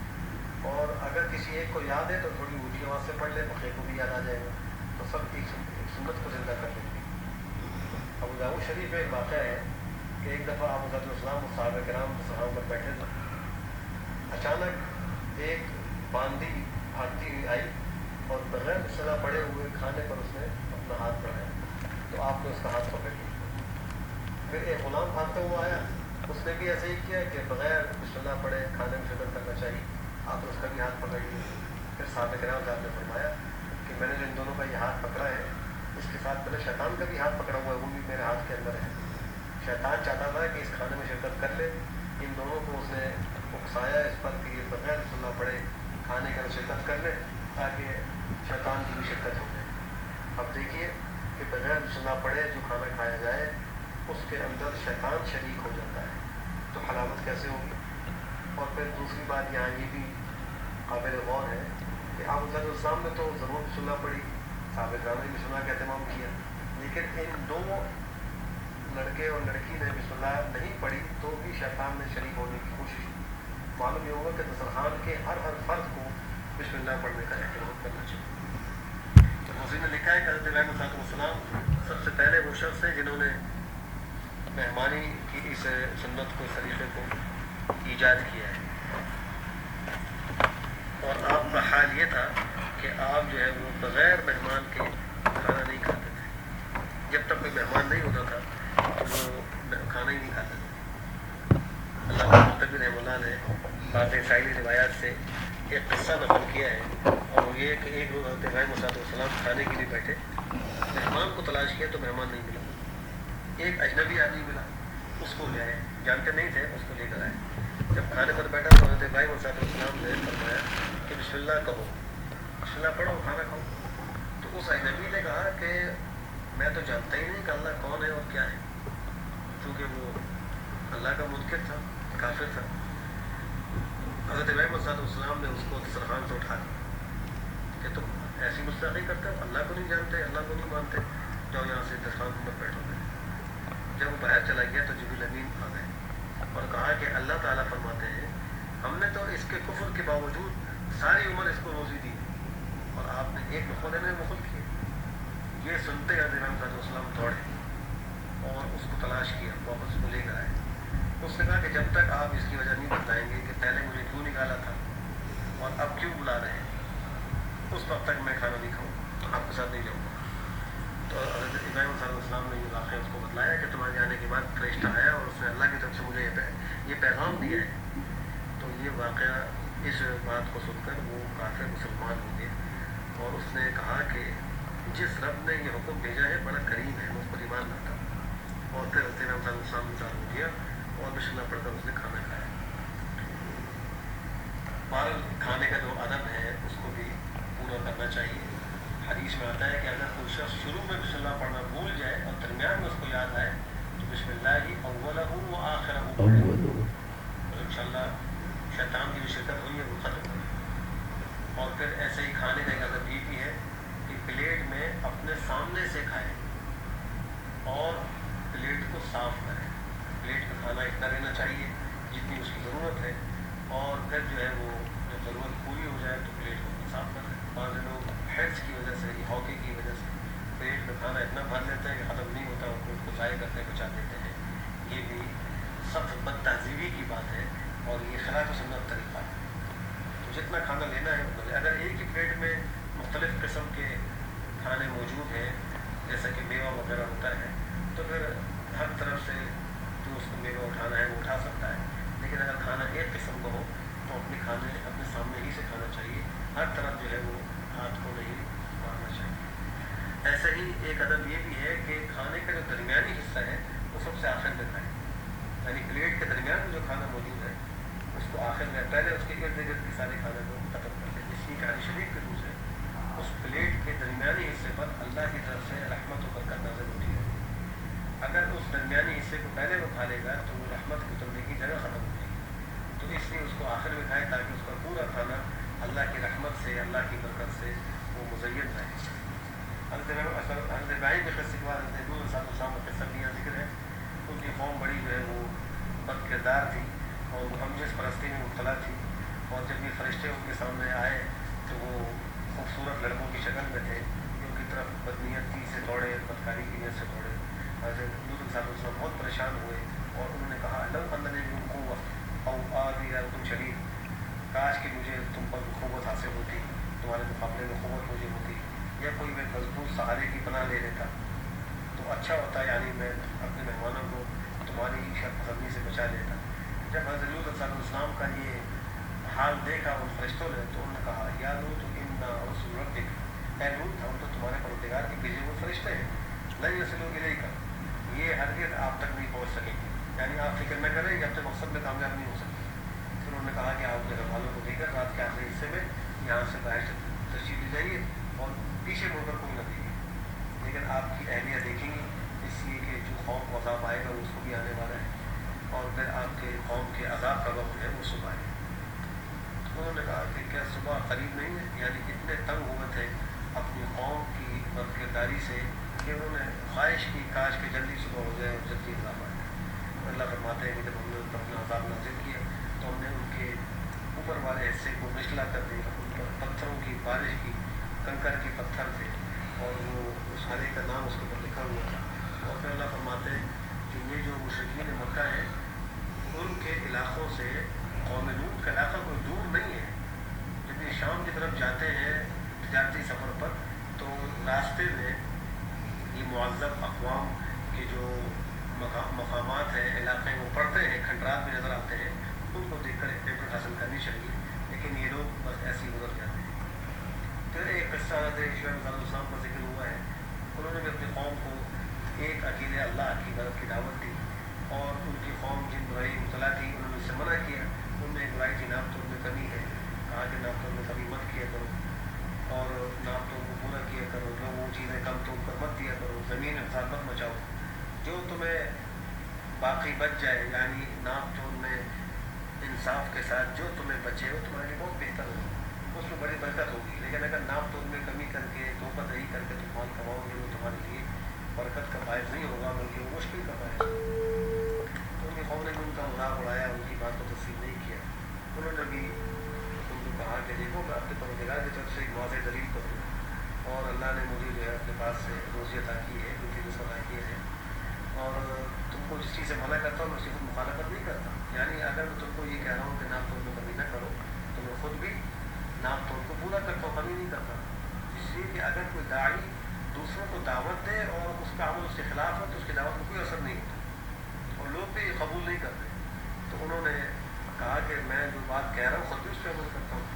اور اگر کسی ایک کو یاد ہے تو تھوڑی اونچی آواز سے پڑھ لے, بقیہ کو بھی یاد آ جائے گا, تو سب ایک سنت کو زندہ کر لیں گے. ابو داؤد شریف میں ایک واقعہ ہے کہ ایک دفعہ آپ حضرت السلام اور صحابہ کرام صحابہ پر بیٹھے تھے. اچانک ایک باندھی بھاگتی ہوئی آئی اور بغیر بسم اللہ پڑھے ہوئے کھانے پر اس نے اپنا ہاتھ بڑھایا, تو آپ نے اس کا ہاتھ پکڑ لیا. پھر ایک غلام بھاگتا ہوا آیا, اس نے بھی ایسے ہی کیا کہ بغیر بسم اللہ پڑھے کھانے میں شکر کرنا چاہیے, آپ نے اس کا بھی ہاتھ پکڑ لیا. پھر صحابہ کرام صاحب نے فرمایا کہ میں نے جو ان دونوں کا یہ ہاتھ پکڑا ہے اس کے ساتھ میں نے شیطان کا بھی ہاتھ پکڑا ہوا ہے, وہ بھی میرے ہاتھ کے اندر ہے. شیطان چاہتا تھا کہ اس کھانے میں شرکت کر لے. ان دونوں کو اس نے اکسایا اس پر کہ یہ بغیر بسم اللہ پڑھے کھانے کا شرکت کر لے تاکہ شیطان کی بھی شرکت ہو جائے. اب دیکھیے کہ بغیر بسم اللہ پڑھے جو کھانا کھایا جائے اس کے اندر شیطان شریک ہو جاتا ہے, تو حلاوت کیسے ہوگی. اور پھر دوسری بات یہاں یہ بھی قابل غور ہے کہ آپ حضرت السلام نے تو ضرور بسم اللہ پڑھی, صحابہ کرام نے بسم اللہ کا اہتمام کیا, لیکن ان دو لڑکے اور لڑکی نے بسم اللہ نہیں پڑھی تو بھی شیطان نے شریک ہونے کی کوشش کی. معلوم یہ ہوگا کہ دسترخوان کے ہر فرد کو بسم اللہ پڑھنے کا اہتمام کرنا چاہیے. تو حضرت نے لکھا ہے کہ حضرت ابراہیم علیہ السلام سب سے پہلے وہ شخص ہیں جنہوں نے مہمانی کی اس سنت کو, اس طریقے کو ایجاد کیا ہے. اور آپ کا حال یہ تھا کہ آپ جو ہے وہ بغیر مہمان کے کھانا نہیں کھاتے تھے. جب تک کوئی مہمان نہیں ہوتا تھا تو وہ کھانا ہی نہیں کھاتے تھے. علامہ قرطبی رحمہ اللہ نے بعض اسرائیلی روایات سے ایک قصہ نقل کیا ہے, اور وہ یہ کہ ایک روز حضرت ابراہیم علیہ السلام کھانے کے لیے بیٹھے, مہمان کو تلاش کیا تو مہمان نہیں ملا. ایک اجنبی آدمی ملا, اس کو لے آئے, جانتے نہیں تھے, اس کو لے کر آئے. جب کھانے پر بیٹھا تو حضرت ابراہیم علیہ السلام نے فرمایا کہ بسم اللہ کہو, بسم اللہ پڑھو, کھانا کھاؤ. تو اس اجنبی نے کہا کہ میں تو جانتا ہی نہیں کہ اللہ کون ہے اور کیا ہے, کیونکہ وہ اللہ کا منکر تھا, کافر تھا. حضرت ابراہیم علیہ السلام نے اس کو دسترخوان سے اٹھا دیا. کہ تم ایسی گستاخی کرتے ہو، اللہ کو نہیں جانتے، اللہ کو نہیں مانتے، جاؤ یہاں سے دستان پر بیٹھو گے۔ جب وہ باہر چلا گیا تو جبریل امین آ گئے اور کہا کہ اللہ تعالیٰ فرماتے ہیں ہم نے تو اس کے کفر کے باوجود ساری عمر اس کو روزی دی اور آپ نے ایک لقمہ دینے میں بخل کیا۔ یہ سنتے حضرت امام صلی اللہ علیہ وسلم دوڑے اور اس کو تلاش کیا، واپس کو لے کر آئے۔ اس نے کہا کہ جب تک آپ اس کی وجہ نہیں بتائیں گے کہ پہلے مجھے کیوں نکالا تھا اور اب کیوں بلا رہے ہیں، اس وقت تک میں کھانا نہیں کھاؤں، آپ کے ساتھ نہیں جاؤں گا۔ تو حضرت ابراہیم صلی اللہ علیہ وسلم نے یہ واقعہ اس کو بتلایا کہ تمہارے آنے کے بعد فرشتہ آیا اور اس نے اللہ کی طرف سے مجھے یہ پیغام دیا ہے۔ تو یہ واقعہ، اس بات کو سن کر وہ کافر مسلمان ہو گئے اور اس نے کہا کہ جس رب نے یہ حکم بھیجا ہے بڑا کریم ہے، میں اس پر ایمان لاتا ہوں۔ اور پھر حضرت ابراہیم صلی اللہ علیہ وسلم نے چالو کیا اور بسم اللہ پڑھ کر اس نے کھانا کھایا۔ بہرحال کھانے کا جو ادب ہے اس کو بھی پورا کرنا چاہیے۔ حدیث میں آتا ہے کہ اگر کوئی شخص شروع میں بسم اللہ پڑھنا بھول جائے اور درمیان میں اس کو یاد آئے تو بسم اللہ ہی اولہ و آخرہ پڑھے، اور انشاءاللہ شیطان کی جو شرکت ہوئی ہے وہ ختم ہوئی۔ اور پھر ایسے ہی کھانے کا ایک ادب یہ بھی ہے کہ پلیٹ میں اپنے سامنے سے کھائے اور پلیٹ کو صاف کریں۔ پلیٹ میں کھانا اتنا رہنا چاہیے جتنی اس کی ضرورت ہے، اور پھر جو ہے وہ جب ضرورت پوری ہو جائے تو پلیٹ کو صاف کریں۔ بعض لوگ ہیڈس کی وجہ سے، ہاکی کی وجہ سے پیٹ میں کھانا اتنا بھر لیتے ہیں کہ ختم نہیں ہوتا اور پیٹ کو ضائع کرتے بچا دیتے ہیں۔ یہ بھی سخت بد تہذیبی کی بات ہے اور یہ خلاف سنت طریقہ ہے۔ تو جتنا کھانا لینا ہے اتنا لیں۔ اگر ایک ہی پلیٹ میں مختلف قسم کے کھانے موجود ہیں جیسا کہ میوہ وغیرہ ہوتا ہے تو پھر ہر طرف سے جو اس کو میوہ اٹھانا ہے وہ اٹھا سکتا ہے، لیکن اگر کھانا ایک قسم کا ہو تو اپنے سامنے ہی سے کھانا چاہیے، ہر طرف جو ہے وہ ہاتھ کو نہیں مارنا چاہیے۔ ایسے ہی ایک ادب یہ بھی ہے کہ کھانے کا جو درمیانی حصہ ہے وہ سب سے آخر میں کھائیں، یعنی پلیٹ کے درمیان میں جو کھانا موجود ہے اس کو آخر میں، پہلے اس کے ارد گرد کے سارے کھانے کو ختم کر دیں۔ اس کی حدیث شریف کے روز ہے اس پلیٹ کے درمیانی حصے پر اللہ کی طرف سے رحمت و برکت نازل ہوتی ہے۔ اگر اس درمیانی حصے کو پہلے وہ کھا لے گا تو وہ رحمت کی اترنے کی جگہ ختم ہو جائے گی، تو اس لیے اس کو آخر میں کھائیں تاکہ اس کا پورا کھانا اللہ کی رحمت سے، اللہ کی برکت سے وہ مزین رہے۔ حضرت ابراہیم کے قصے کے بعد حضرت نوح علیہ السلام کا قصہ بھی یہاں ذکر ہے۔ ان کی قوم بڑی جو ہے وہ بد کردار تھی اور وہ ہمجنس پرستی میں مبتلا تھی، اور جب یہ فرشتے ان کے سامنے آئے تو وہ خوبصورت لڑکوں کی شکل میں تھے، ان کی طرف بدنیتی سے دوڑے، بدکاری کی نیت سے دوڑے۔ حضرت نوح علیہ السلام بہت پریشان ہوئے اور انہوں نے کہا لو ان لی بکم قوۃ او آوی الی رکن شدید، کاش کہ مجھے تم پر قوت حاصل ہوتی، تمہارے مقابلے میں قوت مجھے ہوتی، یا کوئی میں مضبوط سہارے کی پناہ لے لیتا تو اچھا ہوتا، یعنی میں اپنے مہمانوں کو تمہاری شرط پسندی سے بچا لیتا۔ جب حضرت لوط علیہ السلام کا یہ حال دیکھا ان فرشتوں نے تو انہوں نے کہا یا لوط انا رسول ربک، اے لوط ہم تو تمہارے پروردگار کے بھیجے ہوئے فرشتے ہیں، لن یصلوا الیک، یہ ہرگز آپ تک نہیں پہنچ سکیں گے، یعنی آپ فکر نہ کریں کہ اپنے مقصد میں کامیاب نہیں ہو سکتے۔ پھر انہوں نے کہا کہ آپ اپنے گھر والوں کو لے کر رات کے آخری حصے میں یہاں سے باہر تشریف لے جائیے اور پیچھے مڑ کر کوئی نہ دیکھے، لیکن آپ کی اہلیہ دیکھیں گی، اس لیے کہ جو قوم کو عذاب آئے گا وہ اس کو بھی آنے والا ہے، اور پھر آپ کے قوم کے عذاب کا وقت ہے وہ صبح ہے۔ انہوں نے کہا کہ کیا صبح قریب نہیں ہے، یعنی اتنے تنگ ہوئے تھے اپنی قوم کی بدکرداری سے کہ انہوں نے خواہش کی کاش کہ جلدی صبح ہو جائے اور جلدی عذاب آئے۔ اللہ فرماتے ہیں کہ جب ہم نے ان پر اپنا عذاب نازل کیا تو ہم نے ان کے اوپر والے حصے کو نچلا کر دیا، ان پر پتھروں کی بارش کی، کنکر کے پتھر تھے اور وہ اس ہرے کا نام اس کے اوپر لکھا ہوا تھا۔ اور پھر اللہ فرماتے ہیں کہ یہ جو مشرکین مکہ ہیں ان کے علاقوں سے قوم لوط کا علاقہ کوئی دور نہیں ہے۔ جب یہ شام کی طرف جاتے ہیں تجارتی سفر پر تو راستے میں یہ معذب اقوام کے جو مقامات ہیں، علاقے وہ پڑھتے ہیں، کھنڈرات بھی نظر آتے ہیں، ان کو دیکھ کر ایک عبرت حاصل کرنی چاہیے، لیکن یہ لوگ بس ایسے ہی گزر جاتے ہیں۔ پھر ایک قصہ حضرت شعیب علیہ السلام کا ذکر ہوا ہے، انہوں نے بھی اپنی قوم کو ایک اکیلے اللہ کی عبادت کی دعوت دی، اور ان کی قوم جن برائی مبتلا تھی انہوں نے اس سے منع کیا۔ ان میں ایک برائی تھی ناپ توڑ میں کمی ہے، کہا کہ ناپ توڑ میں کمی مت کیا کرو اور ناپ توڑ کو پورا کیا کرو، جو وہ چیزیں کم توڑ کر مت دیا کرو، زمین میں فساد مت مچاؤ، جو تمہیں باقی بچ جائے، یعنی ناپ توڑ میں انصاف کے ساتھ جو تمہیں بچے وہ تمہارے لیے بہت بہتر ہو، اس میں بڑی برکت ہوگی. لیکن اگر ناپ تول میں کمی کر کے توپہ دہی کر کے تم مال کماؤ گے وہ تمہارے لیے برکت کا باعث نہیں ہوگا بلکہ وہ مشکل کا باعث ہوگا. تو ان کی قوم نے بھی ان کا مذاق اڑایا, ان کی بات کو تسلیم نہیں کیا. انہوں نے بھی ان کو کہا کہ دیکھو میں اپنے پروردگار کی طرف سے ایک واضح دلیل کروں اور اللہ نے مجھے جو ہے اپنے پاس سے روزی عطا کی ہے, ان کی رزق عطا کی ہے, اور تم کو جس چیز سے منع کرتا ہوں میں اسی کو مخالفت نہیں کرتا. یعنی اگر میں تم کو یہ کہہ رہا ہوں کہ ناپ تول میں کمی نہ کرو تو میں خود بھی ناپ تول کو پورا کرتا ہوں, کمی نہیں کرتا. اس لیے کہ اگر کوئی داعی دوسروں کو دعوت دے اور اس کا عمل اس کے خلاف ہے تو اس کی دعوت میں کوئی اثر نہیں ہوتا اور لوگ بھی قبول نہیں کرتے. تو انہوں نے کہا کہ میں جو بات کہہ رہا ہوں خود بھی اس پہ عمل کرتا ہوں.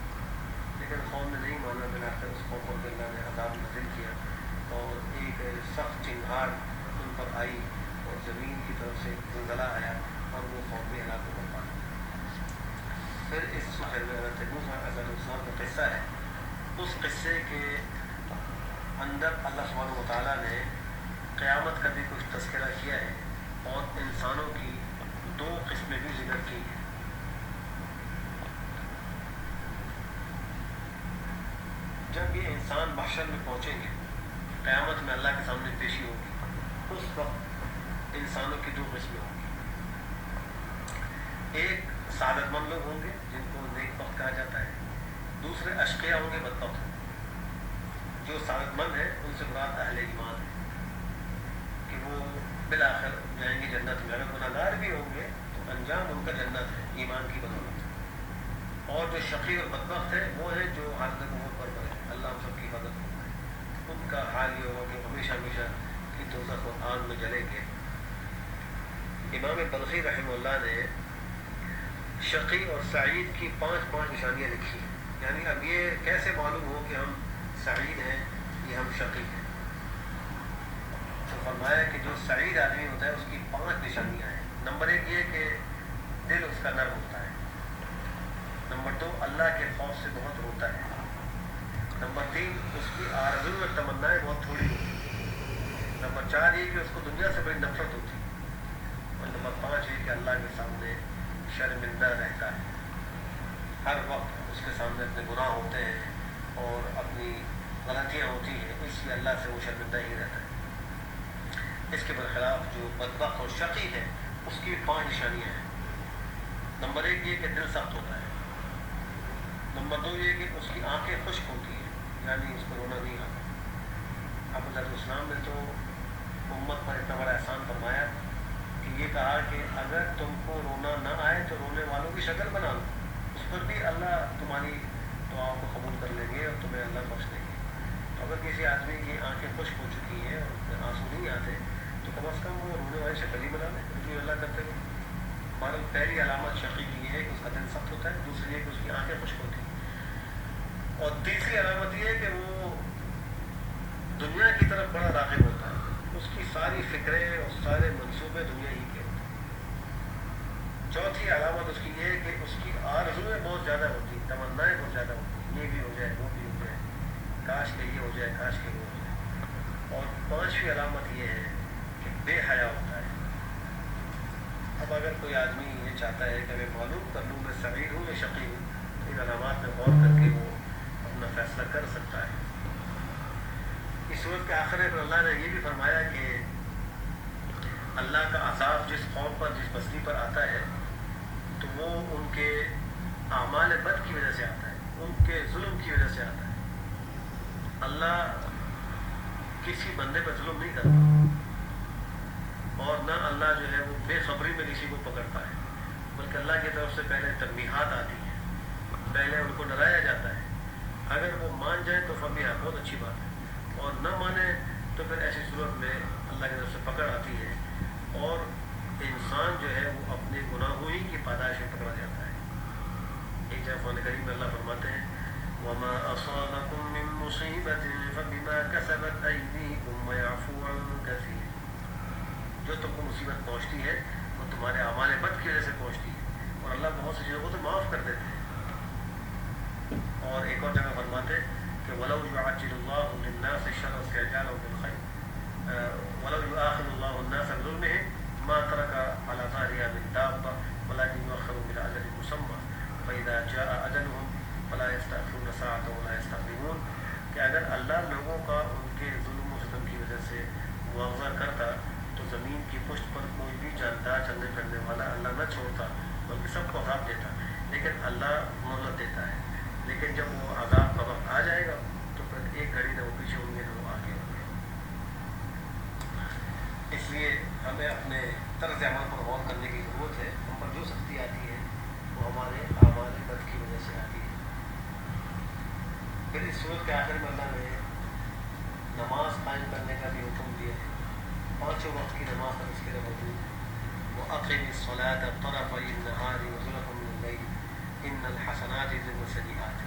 لیکن قوم نے نہیں مانا. بلاخر اس قوم پر اللہ نے عذاب نازل کیا اور ایک سخت چنگھاڑ ان پر آئی اور زمین کی طرف سے زلزلہ آیا اور وہ قوم بھی ہلاک ہو کر پائی. پھر اس حضرت موسیٰ علیہ السلام کا قصہ ہے. اس قصے کے اندر اللہ سبحانہ و تعالیٰ نے قیامت کا بھی کچھ تذکرہ کیا ہے اور انسانوں کی دو قسمیں بھی ذکر کی ہیں. جب یہ انسان محشر میں پہنچیں گے, قیامت میں اللہ کے سامنے پیشی ہوگی, اس وقت انسانوں کی دو قسمیں ہوں گی. ایک سعادت مند لوگ ہوں گے جن کو نیک بخت کہا جاتا ہے, دوسرے اشقیاء ہوں گے, بدبخت ہوں گے. جو سعادت مند ہے ان سے مراد اہل ایمان ہے کہ وہ بالآخر جائیں گے جنت میں. اگر گناہگار بھی ہوں گے تو انجام ان کا جنت ہے ایمان کی بدولت. اور جو شقی اور بدبخت ہے وہ ہے جو حالت موت پر پڑے. اللہ ہم سب کی مدد فرمائے. ان کا حال یہ ہوگا کہ ہمیشہ ہمیشہ کی دوزخ اور آگ میں جلیں گے. امام بلخی رحمہ اللہ نے شقی اور سعید کی 5 نشانیاں لکھی ہیں. یعنی اب یہ کیسے معلوم ہو کہ ہم سعید ہیں یا ہم شقی ہیں. تو فرمایا کہ جو سعید آدمی ہوتا ہے اس کی 5 نشانیاں ہیں. نمبر 1 یہ کہ دل اس کا نرم ہوتا ہے. نمبر 2 اللہ کے خوف سے بہت روتا ہے. نمبر 3 اس کی آرزو اور تمنائیں بہت تھوڑی ہوتی ہیں. نمبر 4 یہ کہ اس کو دنیا سے بڑی نفرت ہوتی ہے. اور نمبر 5 یہ کہ اللہ کے سامنے شرمندہ رہتا ہے. ہر وقت اس کے سامنے اپنے گناہ ہوتے ہیں اور اپنی غلطیاں ہوتی ہیں, اس لیے اللہ سے وہ شرمندہ ہی رہتا ہے. اس کے برخلاف جو بدبخت اور شقی ہے اس کی 5 نشانیاں ہیں. نمبر 1 یہ کہ دل سخت ہوتا ہے. نمبر 2 یہ کہ اس کی آنکھیں خشک ہوتی ہیں, یعنی اس کو رونا نہیں آتا. اب حضرت اسلام نے تو امت پر اتنا بڑا احسان فرمایا کہ یہ کہا کہ اگر تم کو رونا نہ آئے تو رونے والوں کی شکل بنا لو, اس پر بھی اللہ تمہاری دعاؤں کو قبول کر لیں گے اور تمہیں اللہ بخش دیں گے. تو اگر کسی آدمی کی آنکھیں خشک ہو چکی ہیں اور اس میں آنسو نہیں آتے تو کم از کم وہ رونے والی شکل ہی بنا لیں جو اللہ کرتے ہوئے. ہماری پہلی علامت شقی کی ہے کہ اس کا دل سخت ہوتا ہے. دوسری یہ کہ اس کی آنکھیں خشک ہوتی ہیں. اور تیسری علامت یہ ہے کہ وہ دنیا کی طرف بڑا راغب ہوتا ہے. اس کی ساری فکریں اور سارے منصوبے دنیا ہی کے ہوتے ہیں. چوتھی علامت اس کی یہ ہے کہ اس کی آرزویں بہت زیادہ ہوتی ہیں, تمنائیں بہت زیادہ ہوتی ہیں. یہ بھی ہو جائے, وہ بھی ہو جائے, کاش کہ یہ ہو جائے, کاش کہ وہ ہو جائے. اور 5ویں علامت یہ ہے کہ بے حیا ہوتا ہے. اب اگر کوئی آدمی یہ چاہتا ہے کہ میں معلوم کر لوں میں سعید ہوں یا شقی ہوں, ان علامات میں غور کر کے وہ اپنا فیصلہ کر سکتا ہے. اس صورت کے آخر پر اللہ نے یہ بھی فرمایا کہ اللہ کا عذاب جس قوم پر, جس بستی پر آتا ہے تو وہ ان کے اعمال بد کی وجہ سے آتا ہے, ان کے ظلم کی وجہ سے آتا ہے. اللہ کسی بندے پر ظلم نہیں کرتا اور نہ اللہ جو ہے وہ بے خبری میں کسی کو پکڑتا ہے, بلکہ اللہ کی طرف سے پہلے تنبیہات آتی ہیں, پہلے ان کو ڈرایا جاتا ہے. اگر وہ مان جائیں تو فبیہا, بہت اچھی بات ہے, اور نہ مانے تو پھر ایسی صورت میں اللہ کی طرف سے پکڑ آتی ہے اور انسان جو ہے وہ اپنے گناہوں ہی کی پاداش میں پکڑا جاتا ہے. ایک جگہ قرآن کریم میں اللہ فرماتے ہیں وَمَا أَصَابَكُم مِّن مُّصِيبَةٍ فَبِمَا كَسَبَتْ أَيْدِيكُمْ وَيَعْفُو عَن كَثِيرٍ. جو تم کو مصیبت پہنچتی ہے وہ تمہارے اعمال بد کی وجہ سے پہنچتی ہے اور اللہ بہت سی چیزوں کو تو معاف کر دیتے ہیں. اور ایک اور جگہ فرماتے کہ وَلَوْ يُعَجِّلُ اللَّهُ لِلنَّاسِ الشَّرَّ اسْتِعْجَالَهُم بِالْخَيْرِ وَلَوْ يُؤَاخِذُ اللَّهُ النَّاسَ بِظُلْمِهِم مَّا تَرَكَ عَلَىٰ ظَهْرِهَا مِن دَابَّةٍ وَلَٰكِن يُؤَخِّرُهُمْ إِلَىٰ أَجَلٍ مُّسَمًّى فَإِذَا جَاءَ أَجَلُهُمْ فَلَا يَسْتَأْخِرُونَ سَاعَةً چلنے پھرنے والا اللہ نہ چھوڑتا بلکہ سب کو عذاب دیتا، لیکن اللہ مہلت دیتا ہے. لیکن جب وہ عذاب کا وقت آ جائے گا تو پھر ایک گھڑی نہ وہ پیچھے ہوں گے نہ وہ آگے ہوں گے. اس لیے ہمیں اپنے طرز عمل پر غور کرنے کی ضرورت ہے. ہم پر جو سختی آتی ہے وہ ہمارے اعمال بد کی وجہ سے آتی ہے. پھر اس صورت کے آخر میں اللہ نے نماز قائم کرنے کا بھی حکم دیا ہے. 5 وقت کی نماز کا تذکرہ موجود ہے. وَأَقِمِ الصَّلَاةَ طَرَفَيِ النَّهَارِ وَزُلَفًا مِّنَ اللَّيْلِ إِنَّ الْحَسَنَاتِ يُذْهِبْنَ السَّيِّئَاتِ.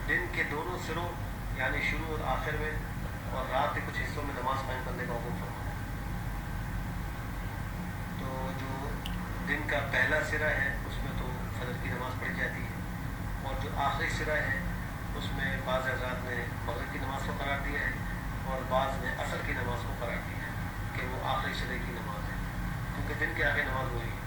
دن کے دونوں سروں یعنی شروع اور آخر میں اور رات کے کچھ حصوں میں نماز قائم کرنے کا حکم فرمایا. تو جو دن کا پہلا سرا ہے اس میں تو فجر کی نماز پڑھی جاتی ہے، اور جو آخری سرا ہے اس میں بعض حضرات نے مغرب کی نماز کو قرار دیا ہے اور بعض نے عصر کی نماز کو قرار دیا ہے کہ وہ آخری سرے کی نماز ہے، کیونکہ دن کی آخری نماز وہی ہے.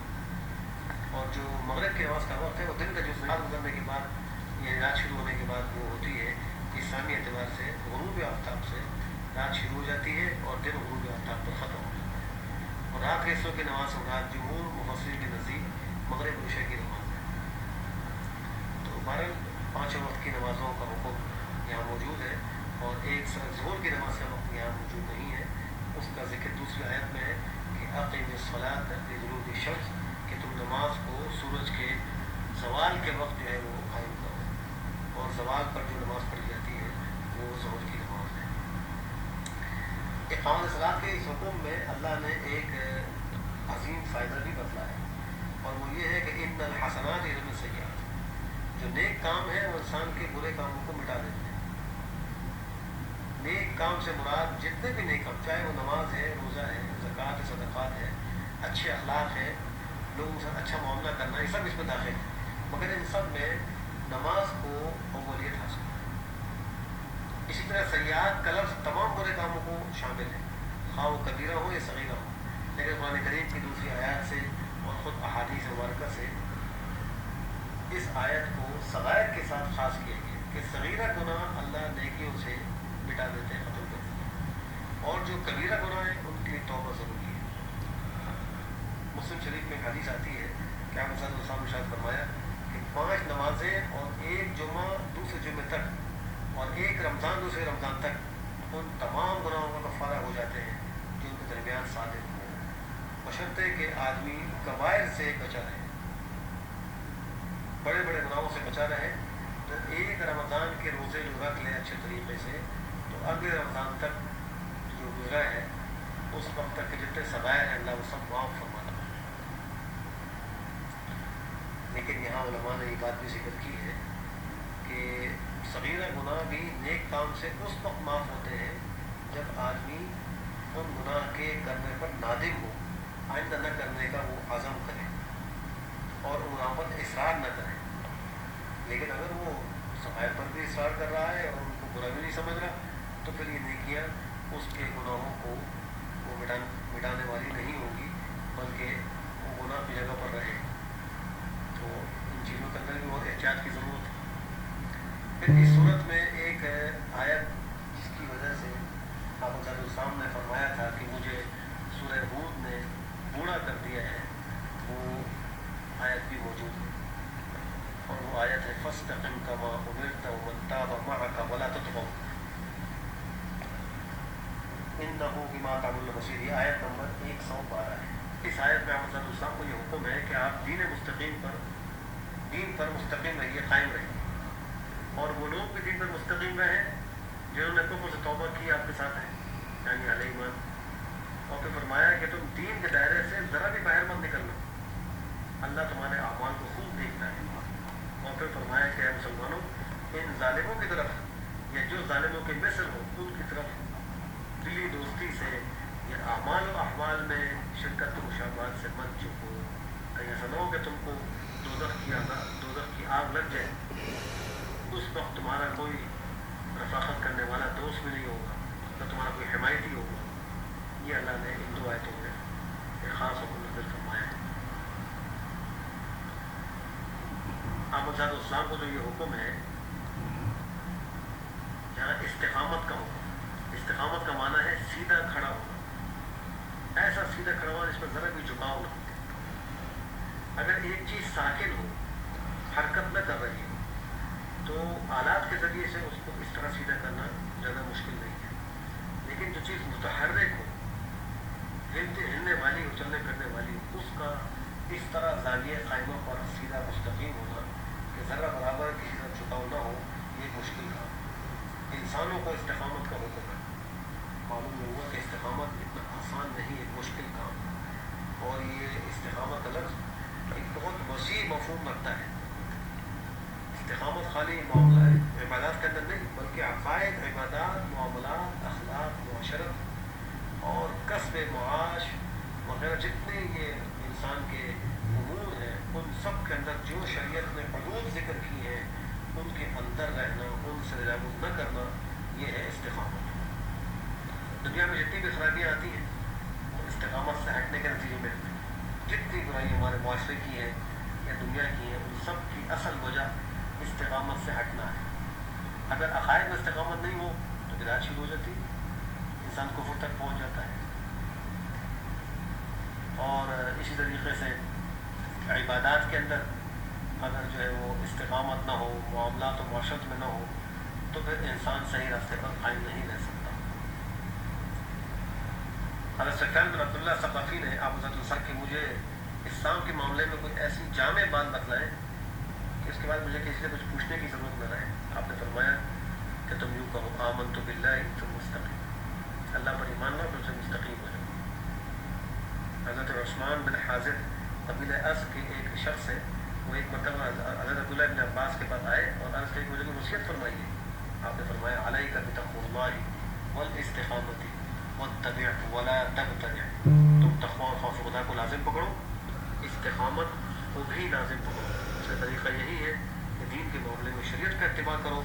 اور جو مغرب کی نماز کا وقت ہے وہ دن کا جو رات گزرنے کے بعد یا رات شروع ہونے کے بعد وہ ہوتی ہے. اسلامی اعتبار سے غروب آفتاب سے رات شروع ہو جاتی ہے اور دن غروب آفتاب پر ختم ہو جاتا ہے. اور رات کے حصوں کی نماز مراد جمہور مفسرین کے نزدیک مغرب عشاء کی نماز ہے. تو بہرحال 5 وقت کی نمازوں کا حکم یہاں موجود ہے، اور ایک ظہر کی نماز کا وقت یہاں موجود نہیں ہے. اس کا ذکر دوسری آیت میں ہے کہ اقیم الصلاۃ لدلوک الشمس، کہ تم نماز کو سورج کے زوال کے وقت جو ہے وہ قائم کرو. اور زوال پر جو نماز پڑھی جاتی ہے وہ ظہر کی نماز ہے. اقامۃ الصلاۃ کے اس حکم میں اللہ نے ایک عظیم فائدہ بھی بتلایا، اور وہ یہ ہے کہ ان الحسنات یذهبن السیئات. جو نیک کام ہے وہ انسان کے برے کاموں کو مٹا دیتے ہیں. نیک کام سے مراد جتنے بھی نیک کام، چاہے وہ نماز ہے، روزہ ہے، زکوٰۃ ہے، صدقات ہے، اچھے اخلاق ہے، لوگوں کے ساتھ اچھا معاملہ کرنا، یہ سب اس میں داخل ہے. مگر ان سب میں نماز کو اولویت حاصل ہے. اسی طرح سیئات کا لفظ تمام برے کاموں کو شامل ہے، خواہ وہ کبیرہ ہو یا صغیرہ ہو. لیکن قرآن کریم کی دوسری آیات سے اور خود احادیث مبارکہ سے اس آیت کو صغائر کے ساتھ خاص کیا گیا کہ صغیرہ گناہ اللہ نیکیوں سے مٹا دیتے ہیں، ختم کر دیتے ہیں، اور جو کبیرہ گناہ ہیں ان کی توبہ ضروری ہے. مسلم شریف میں ایک حدیث آتی ہے کہ آپ صلی اللہ علیہ وسلم نے ارشاد فرمایا کہ 5 نمازیں اور 1 جمعہ دوسرے جمعے تک اور 1 رمضان دوسرے رمضان تک ان تمام گناہوں کا کفارہ ہو جاتے ہیں جو ان کے درمیان صادق ہو، بشرطے کہ آدمی کبائر سے بچا رہے، بڑے بڑے گناہوں سے بچا رہے. تو 1 رمضان کے روزے جو رکھ لیں اچھے طریقے سے تو اگلے رمضان تک جو گزرا ہے اس وقت تک کے جتنے صغائر ہیں اللہ وہ سب معاف فرماتا ہے. لیکن یہاں علماء نے یہ بات بھی ذکر کی ہے کہ صغیرہ گناہ بھی نیک کام سے اس وقت معاف ہوتے ہیں جب آدمی ان گناہ کے کرنے پر نادم ہو، آئندہ نہ کرنے کا وہ عزم کرے اور ان گناہوں پر اصرار نہ کرے. لیکن اگر وہ صغائر پر بھی اصرار کر رہا ہے اور ان کو برا بھی نہیں سمجھ رہا تو پھر یہ نیکیاں اس کے گناہوں کو وہ مٹانے والی نہیں ہوگی، بلکہ وہ گناہ کی جگہ پر رہے. تو ان چیزوں کے اندر بھی بہت احتیاط کی ضرورت ہے. پھر اس صورت میں ایک آیت جس کی وجہ سے آپ صلی اللہ علیہ وسلم نے فرمایا تھا کہ مجھے سورہ ہود نے بوڑھا کر دیا ہے، وہ آیت بھی موجود ہے، اور وہ آیت ہے فاستقم کما امرت ومن تاب معك ولا تطغوا انه بما تعملون بصیر. یہ آیت نمبر 112 ہے. اس آیت میں آپ صلی اللہ علیہ وسلم کو یہ حکم ہے کہ آپ دین پر مستقیم رہیے، قائم رہیے، اور وہ لوگ بھی دین پر مستقیم رہیں جنہوں نے کفر سے توبہ کی آپ کے ساتھ ہیں، یعنی اہل ایمان. اور پھر فرمایا کہ تم دین کے دائرے سے ذرا بھی باہر مت نکلنا، اللہ تمہارے اعمال کو خوب دیکھتا ہے. اور پھر فرمایا کہ اے مسلمانوں، ان ظالموں کی طرف یا جو ظالموں کے مثل ہو ان کی طرف دلی دوستی سے یا اعمال و احوال میں شرکت و مشابہت سے مت چکو. کہیں ایسا نہ ہو کہ تم کو دوزخ کی آگ لگ جائے، اس وقت تمہارا کوئی رفاقت کرنے والا دوست بھی نہیں ہوگا، نہ تمہارا کوئی حمایتی ہوگا. یہ اللہ نے ان 2 آیتوں میں ایک خاص حکم نازل فرمایا ہے. آپ صلی اللہ علیہ وسلم کو جو یہ حکم ہے یہاں استقامت کا حکم. استقامت کا معنی ہے سیدھا کھڑا ہونا. ایسا سیدھا کھڑا ہوا جس پر ذرا بھی جھکاؤ نہ ہو. اگر ایک چیز ساکن ہو، حرکت نہ کر رہی ہو، تو آلات کے ذریعے سے اس کو اس طرح سیدھا کرنا زیادہ مشکل نہیں ہے. لیکن جو چیز متحرک ہو، ہلنے والی ہو، چلنے پھرنے والی ہو، اس کا اس طرح زاویہ قائمہ پر سیدھا مستقیم ہونا کہ ذرہ برابر کسی طرح جھکاؤ نہ ہو، یہ مشکل کام. انسانوں کو استقامت کا حکم ہے. معلوم نہیں ہوا کہ استقامت اتنا آسان نہیں، ایک مشکل کام. اور یہ استقامت کا لفظ ایک بہت وسیع مفہوم رکھتا ہے. استقامت خالی معاملہ عبادات کے اندر نہیں، بلکہ عقائد، عبادات، معاملات، اخلاق، معاشرت اور کسب معاش وغیرہ جتنے یہ انسان کے امور ہیں، ان سب کے اندر جو شریعت نے حدود ذکر کی ہیں ان کے اندر رہنا، ان سے تجاوز نہ کرنا، یہ ہے استقامت. دنیا میں جتنی بھی خرابیاں آتی ہیں وہ استقامت سے ہٹنے کے نتیجے میں ہوتی ہیں. جتنی برائی ہمارے معاشرے کی ہے یا دنیا کی ہے، ان سب کی اصل وجہ استقامت سے ہٹنا ہے. اگر عقائد میں استقامت نہیں ہو تو بدعت شروع ہو جاتی ہے، انسان کفر تک پہنچ جاتا ہے. اور اسی طریقے سے عبادات کے اندر اگر جو ہے وہ استقامت نہ ہو، معاملات و معاشرت میں نہ ہو، تو پھر انسان صحیح راستے پر قائم نہیں رہ سکتا. حضرت سفیان بن عبداللہ ثقفی نے آپ حضرت کہ مجھے اسلام کے معاملے میں کوئی ایسی جامع بات بتلائے کہ اس کے بعد مجھے کسی سے کچھ پوچھنے کی ضرورت نہ رہے. آپ نے فرمایا کہ تم یوں کہو آمنت باللہ ثم استقیم، اللہ پر ایمان لاؤ پھر سے مستقیم ہو جاؤ. حضرت عثمان بن حاضر قبیلہ اس کے ایک شخص ہے، وہ ایک مرتبہ حضرت عبداللہ بن عباس کے پاس آئے اور عرض کی مجھے وصیت فرمائیے. آپ نے فرمایا علیک بتقوی اللہ والاستقامت واتبع ولا تبتدع، تم تقوی اور خوف خدا کو لازم پکڑو، استقامت کو بھی لازم پکڑو. اس کا طریقہ یہی ہے کہ دین کے معاملے میں شریعت کا اتباع کرو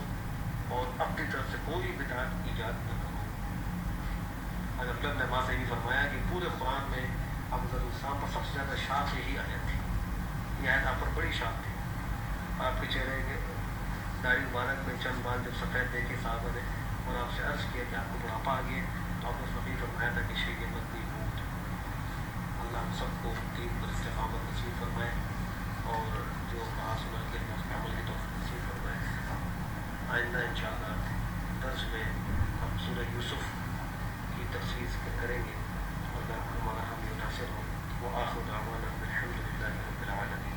اور اپنی طرف سے کوئی بدعت ایجاد نہ کرو. حضرت عبداللہ بن عباس نے بھی فرمایا کہ پورے قرآن میں اب حضرت السلام پر سب سے زیادہ شاخ یہی آیت تھی. یہ آیت آپ پر بڑی شاخ تھی. آپ کے چہرے کے داڑھی مبارک میں چند بال جب سفید دیکھے صحابہ نے اور آپ سے عرض کیا کہ آپ کو بڑھاپا آ گیا، تو آپ نے اس وقت فرمایا تھا کہ شیخ موت. اللہ ہم سب کو دین پر استقامت نصیب فرمائے اور جو کہا سنا کے اس پہ عمل کی توفیق نصیب فرمائے. آئندہ انشاءاللہ درس میں ہم سورہ یوسف کی تفسیر کریں گے. اللہ ہمارا حامی و ناصر ہو. وآخر دعوانا الحمد للہ رب العالمین.